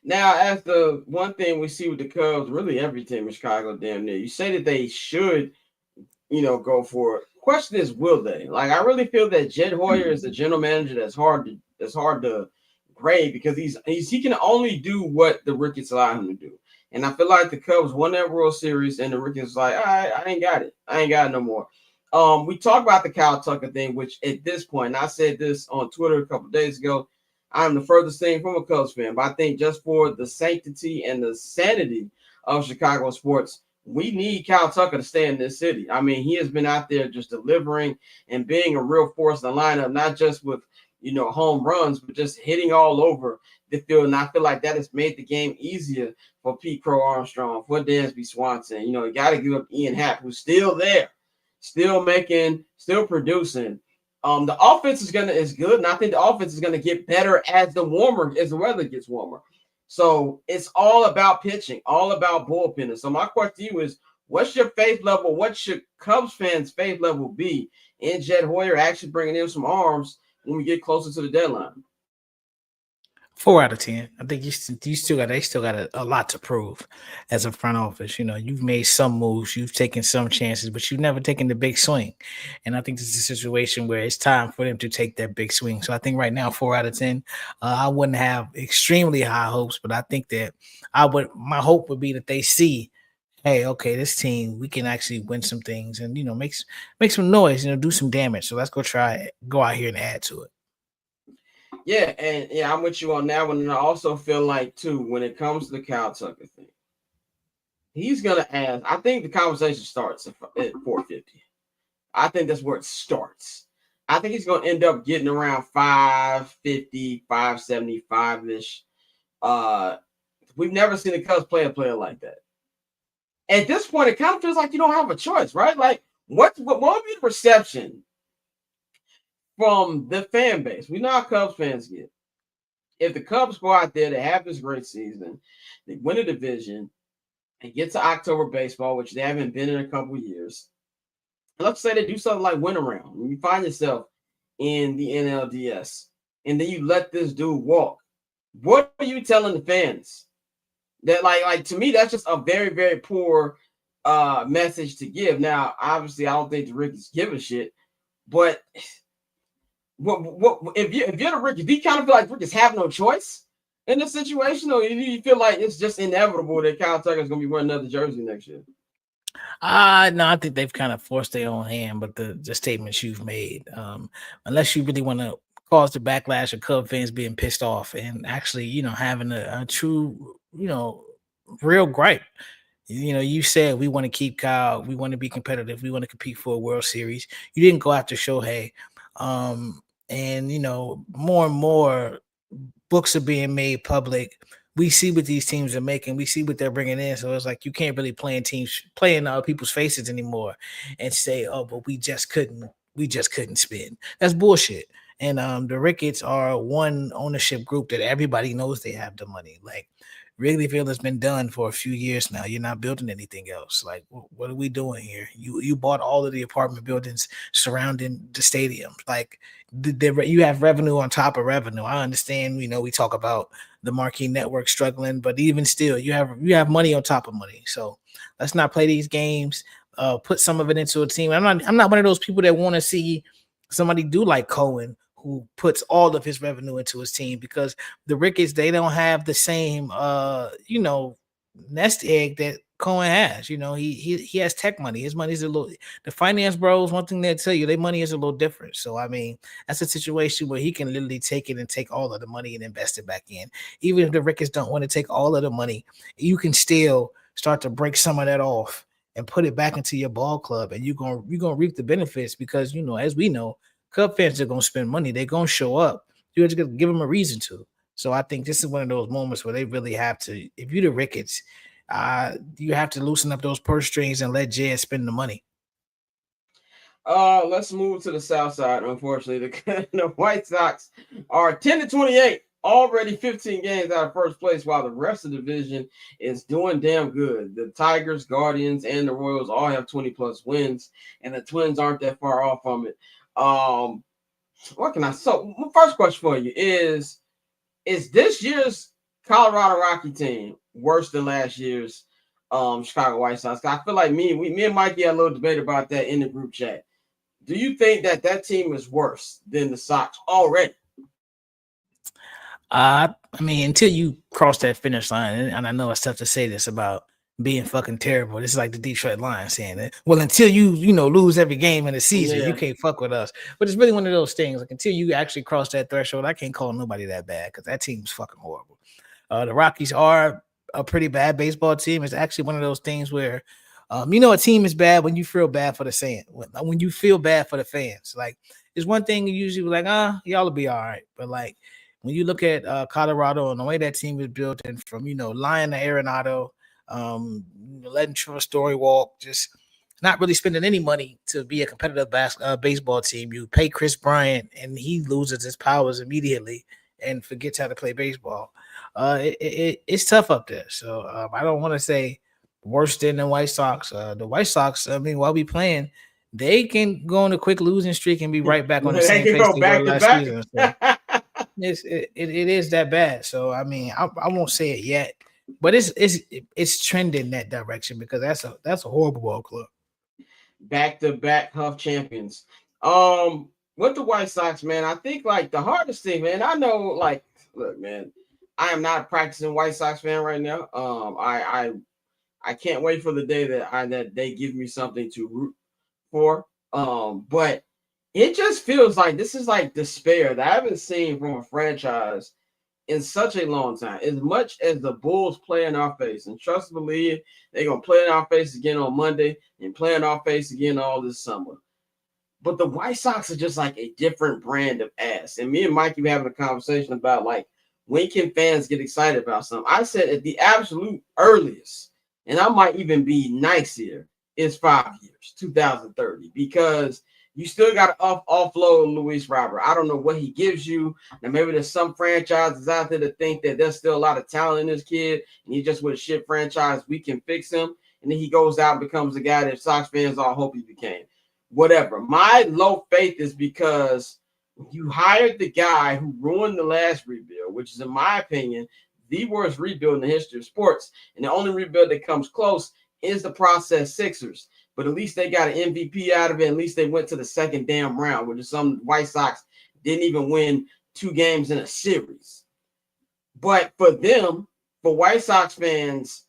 Now, as the one thing we see with the Cubs, really every team in Chicago, damn near, you say that they should, go for it. Question is, will they? Like, I really feel that Jed Hoyer is the general manager that's hard to grade because he can only do what the Ricketts allow him to do. And I feel like the Cubs won that World Series, and the Ricketts like, all right, I ain't got it. I ain't got it no more. We talked about the Kyle Tucker thing, which at this point, and I said this on Twitter a couple of days ago, I'm the furthest thing from a Cubs fan, but I think just for the sanctity and the sanity of Chicago sports, we need Kyle Tucker to stay in this city. I mean, he has been out there just delivering and being a real force in the lineup, not just with, home runs, but just hitting all over the field. And I feel like that has made the game easier for Pete Crow Armstrong, for Dansby Swanson. You got to give up Ian Happ, who's still there, still making, still producing. The offense is good, and I think the offense is gonna get better as the weather gets warmer. So it's all about pitching, all about bullpenning. So my question to you is, what's your faith level? What should Cubs fans' faith level be in Jed Hoyer actually bringing in some arms when we get closer to the deadline? 4 out of 10. I think they still got a lot to prove as a front office. You've made some moves, you've taken some chances, but you've never taken the big swing. And I think this is a situation where it's time for them to take that big swing. So I think right now, 4 out of 10. I wouldn't have extremely high hopes, but I think that my hope would be that they see, hey, okay, this team, we can actually win some things and make some noise, do some damage. So let's go out here and add to it. Yeah, and I'm with you on that one. And I also feel like, too, when it comes to the Kyle Tucker thing, he's going to ask. I think the conversation starts at 450. I think that's where it starts. I think he's going to end up getting around 550, 575-ish. We've never seen the Cubs play a player like that. At this point, it kind of feels like you don't have a choice, right? Like, what would be the reception from the fan base? We know how Cubs fans get. If the Cubs go out there, they have this great season, they win a division, and get to October baseball, which they haven't been in a couple of years. Let's say they do something like win around, and you find yourself in the NLDS, and then you let this dude walk. What are you telling the fans? That like to me, that's just a very, very poor message to give. Now, obviously, I don't think the Rickies give a shit, but what if you're the Rickies, do you kind of feel like Rickies have no choice in this situation, or you feel like it's just inevitable that Kyle Tucker is going to be wearing another jersey next year? No, I think they've kind of forced their own hand, but the statements you've made, unless you really want to cause the backlash of Cub fans being pissed off and actually, having a true, real gripe. You said we want to keep Kyle, we want to be competitive, we want to compete for a World Series. You didn't go after Shohei. And more and more books are being made public. We see what these teams are making. We see what they're bringing in. So it's like you can't really play in people's faces anymore and say, "Oh, but we just couldn't spin." That's bullshit. And the Ricketts are one ownership group that everybody knows they have the money. Like Wrigley Field has been done for a few years now. You're not building anything else. Like, what are we doing here? You bought all of the apartment buildings surrounding the stadium. Like, you have revenue on top of revenue. I understand. We talk about the marquee network struggling, but even still, you have money on top of money. So let's not play these games. Put some of it into a team. I'm not one of those people that want to see somebody do like Cohen, who puts all of his revenue into his team, because the Ricketts, they don't have the same, nest egg that Cohen has. He has tech money. His money is the finance bros, one thing they'll tell you, their money is a little different. So, I mean, that's a situation where he can literally take it and take all of the money and invest it back in. Even if the Ricketts don't want to take all of the money, you can still start to break some of that off and put it back into your ball club, and you're gonna reap the benefits because, as we know, Cub fans are going to spend money. They're going to show up. You're just going to give them a reason to. So I think this is one of those moments where they really have to, if you're the Ricketts, you have to loosen up those purse strings and let Jed spend the money. Let's move to the South Side. Unfortunately, the White Sox are 10-28, already 15 games out of first place, while the rest of the division is doing damn good. The Tigers, Guardians, and the Royals all have 20-plus wins, and the Twins aren't that far off from it. What can I? So, my first question for you is this year's Colorado Rocky team worse than last year's Chicago White Sox? I feel like me and Mikey had a little debate about that in the group chat. Do you think that team is worse than the Sox already? I mean, until you cross that finish line, and I know it's tough to say this about being fucking terrible. This is like the Detroit Lions saying that. Well, until you lose every game in the season, Yeah. you can't fuck with us. But it's really one of those things. Like until you actually cross that threshold, I can't call nobody that bad because that team's fucking horrible. The Rockies are a pretty bad baseball team. It's actually one of those things where, a team is bad when you feel bad for the fan. When you feel bad for the fans, like it's one thing you usually like, y'all will be all right. But like when you look at Colorado and the way that team is built, and from Lion to Arenado, letting Trevor Story walk, just not really spending any money to be a competitive baseball team. You pay Chris Bryant, and he loses his powers immediately and forgets how to play baseball. It's tough up there. So I don't want to say worse than the White Sox. The White Sox, I mean, while we playing, they can go on a quick losing streak and be right back on the same pace they were last season. So it is that bad. So I mean, I won't say it yet, but it's trending that direction because that's a horrible ball club. Back-to-back Huff champions. With the White Sox, man, I think like the hardest thing, man. I know, like, look, man, I am not a practicing White Sox fan right now. I can't wait for the day that they give me something to root for. But it just feels like this is like despair that I haven't seen from a franchise in such a long time. As much as the Bulls play in our face, and trust and believe they're gonna play in our face again on Monday and play in our face again all this summer. But the White Sox are just like a different brand of ass. And me and Mikey were having a conversation about like when can fans get excited about something. I said at the absolute earliest, and I might even be nice here, is 5 years, 2030, because you still got to offload Luis Robert. I don't know what he gives you. Now, maybe there's some franchises out there that think that there's still a lot of talent in this kid, and he just with a shit franchise, we can fix him. And then he goes out and becomes the guy that Sox fans all hope he became. Whatever. My low faith is because you hired the guy who ruined the last rebuild, which is, in my opinion, the worst rebuild in the history of sports. And the only rebuild that comes close is the process Sixers. But at least they got an MVP out of it. At least they went to the second damn round, which is some White Sox didn't even win 2 games in a series. But for them, for White Sox fans,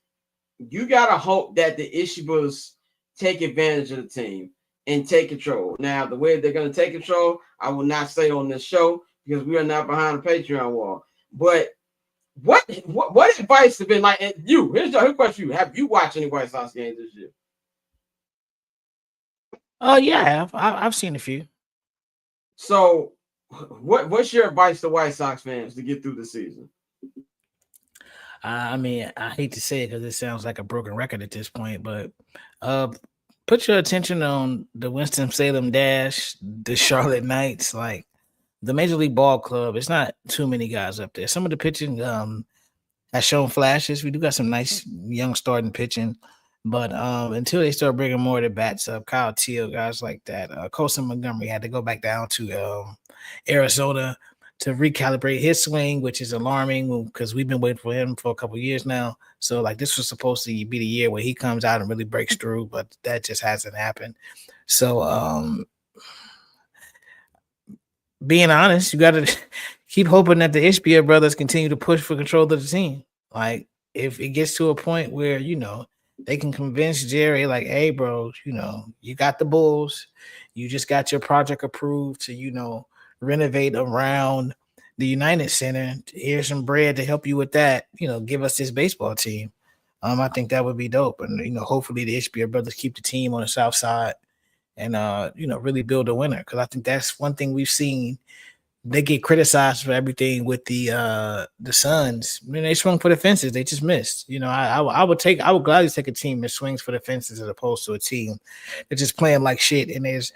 you got to hope that the Ishibas take advantage of the team and take control. Now, the way they're going to take control, I will not say on this show because we are not behind the Patreon wall. But what advice have been like? And you, here's the question: have you watched any White Sox games this year? Yeah, I've seen a few. So, what's your advice to White Sox fans to get through the season? I mean, I hate to say it because it sounds like a broken record at this point, but put your attention on the Winston-Salem Dash, the Charlotte Knights, like the Major League Ball Club. It's not too many guys up there. Some of the pitching has shown flashes. We do got some nice young starting pitching, but until they start bringing more of the bats up, Kyle Teal, guys like that, Colson Montgomery had to go back down to Arizona to recalibrate his swing, which is alarming because we've been waiting for him for a couple of years now. So like this was supposed to be the year where he comes out and really breaks through, but that just hasn't happened. So being honest, you got to keep hoping that the Ishbia brothers continue to push for control of the team. Like if it gets to a point where, they can convince Jerry like, hey, bro, you got the Bulls. You just got your project approved to, renovate around the United Center. Here's some bread to help you with that. Give us this baseball team. I think that would be dope. And, hopefully the HBR brothers keep the team on the South Side and, really build a winner. Because I think that's one thing we've seen. They get criticized for everything with the Suns. I mean, they swung for the fences. They just missed. I would gladly take a team that swings for the fences as opposed to a team that's just playing like shit and is,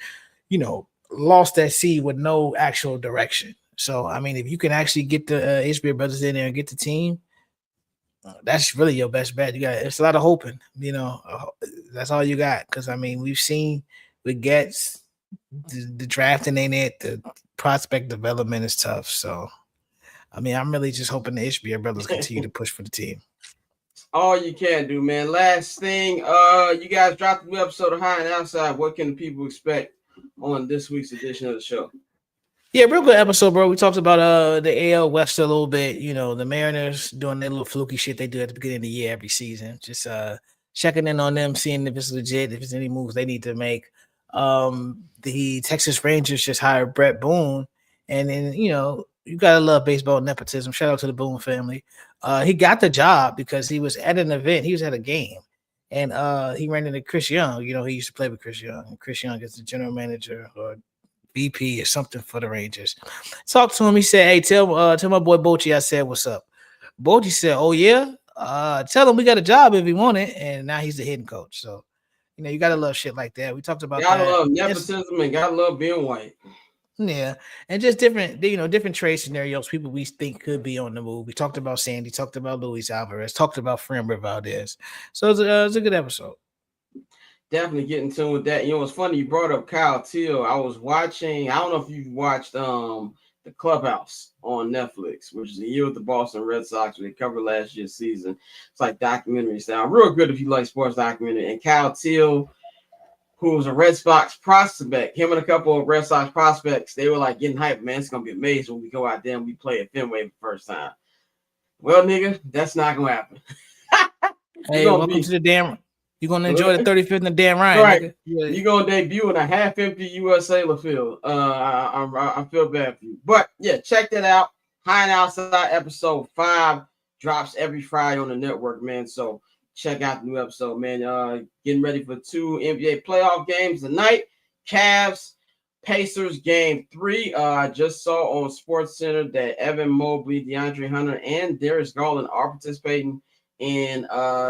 lost that seed with no actual direction. So, I mean, if you can actually get the HBR brothers in there and get the team, that's really your best bet. It's a lot of hoping, that's all you got. Because, I mean, we've seen with Getz, the drafting ain't it. The prospect development is tough. So, I mean, I'm really just hoping the HBR brothers continue to push for the team. All you can do, man. Last thing, you guys dropped the new episode of High and Outside. What can the people expect on this week's edition of the show? Yeah, real good episode, bro. We talked about the AL West a little bit. You know, the Mariners doing their little fluky shit they do at the beginning of the year every season. Just checking in on them, seeing if it's legit, if there's any moves they need to make. The Texas Rangers just hired Brett Boone, and then you know you gotta love baseball nepotism. Shout out to the Boone family. He got the job because he was at an event. He was at a game, and he ran into Chris Young. You know, he used to play with Chris Young, and Chris Young is the general manager or VP or something for the Rangers. Talked to him. He said, "Hey, tell my boy Bochy I said what's up." Bochy said, "Oh yeah, tell him we got a job if he want it." And now he's the hitting coach. So you know you gotta love shit like that. We talked about Gotta that. love nepotism and gotta love being white. Yeah, and just different, you know, different trade scenarios. People we think could be on the move. We talked about Sandy, talked about Luis Alvarez, talked about Framber Valdez. So it's a good episode. Definitely get in tune with that. You know, it's funny you brought up Kyle Teal. I was watching, I don't know if you've watched the Clubhouse on Netflix, which is a year with the Boston Red Sox, where they covered last year's season. It's like documentary style. Real good if you like sports documentary. And Kyle Teal, who was a Red Sox prospect, him and a couple of Red Sox prospects, they were like getting hyped, man. It's gonna be amazing when we go out there and we play at Fenway for the first time. Well, nigga, that's not gonna happen. Hey, welcome to the damn. You're gonna enjoy the 35th and the damn Ryan. Right. Nigga. You're gonna debut in a half-empty U.S. Sailor field. I feel bad for you, but yeah, check that out. High and Outside episode 5 drops every Friday on the network, man. So check out the new episode, man. Getting ready for 2 NBA playoff games tonight. Cavs, Pacers game 3. I just saw on Sports Center that Evan Mobley, DeAndre Hunter, and Darius Garland are participating in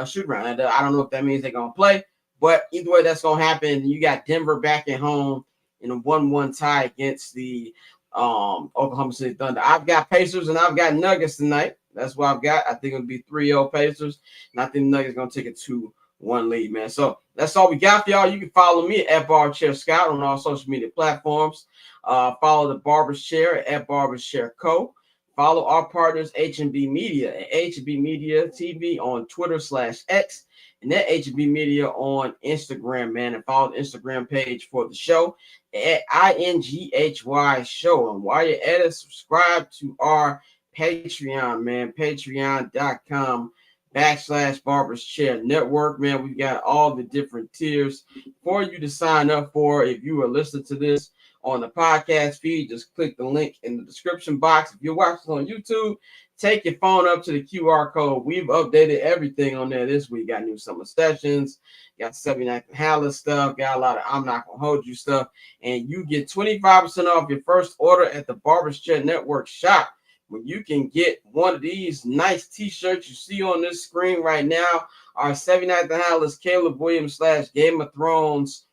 shoot round. I don't know if that means they're gonna play, but either way, that's gonna happen. You got Denver back at home in a 1-1 tie against the Oklahoma City Thunder. I've got Pacers and I've got Nuggets tonight. That's what I've got. I think it'll be 3-0 Pacers, and I think the Nuggets gonna take a 2-1 lead, man. So that's all we got for y'all. You can follow me at Barber Chair Scout on all social media platforms. Follow the Barber's Chair at Barber's Chair Co. Follow our partners, H&B Media, at H&B Media TV on Twitter/X, and that H&B Media on Instagram, man. And follow the Instagram page for the show at INGHY Show. And while you're at it, subscribe to our Patreon, man. Patreon.com/Barber's Chair Network, man. We've got all the different tiers for you to sign up for. If you are listening to this on the podcast feed, just click the link in the description box. If you're watching on YouTube, take your phone up to the QR code. We've updated everything on there this week. Got new summer sessions, got 79th and Hallis stuff, got a lot of I'm Not Gonna Hold You stuff, and you get 25% off your first order at the Barber's Chair Network shop. When you can get one of these nice t-shirts you see on this screen right now, our 79th and Hallis Caleb Williams / Game of Thrones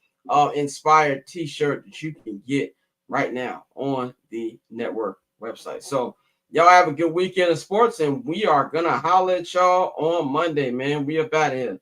inspired t-shirt that you can get right now on the network website. So y'all have a good weekend of sports, and we are gonna holler at y'all on Monday, man. We about here.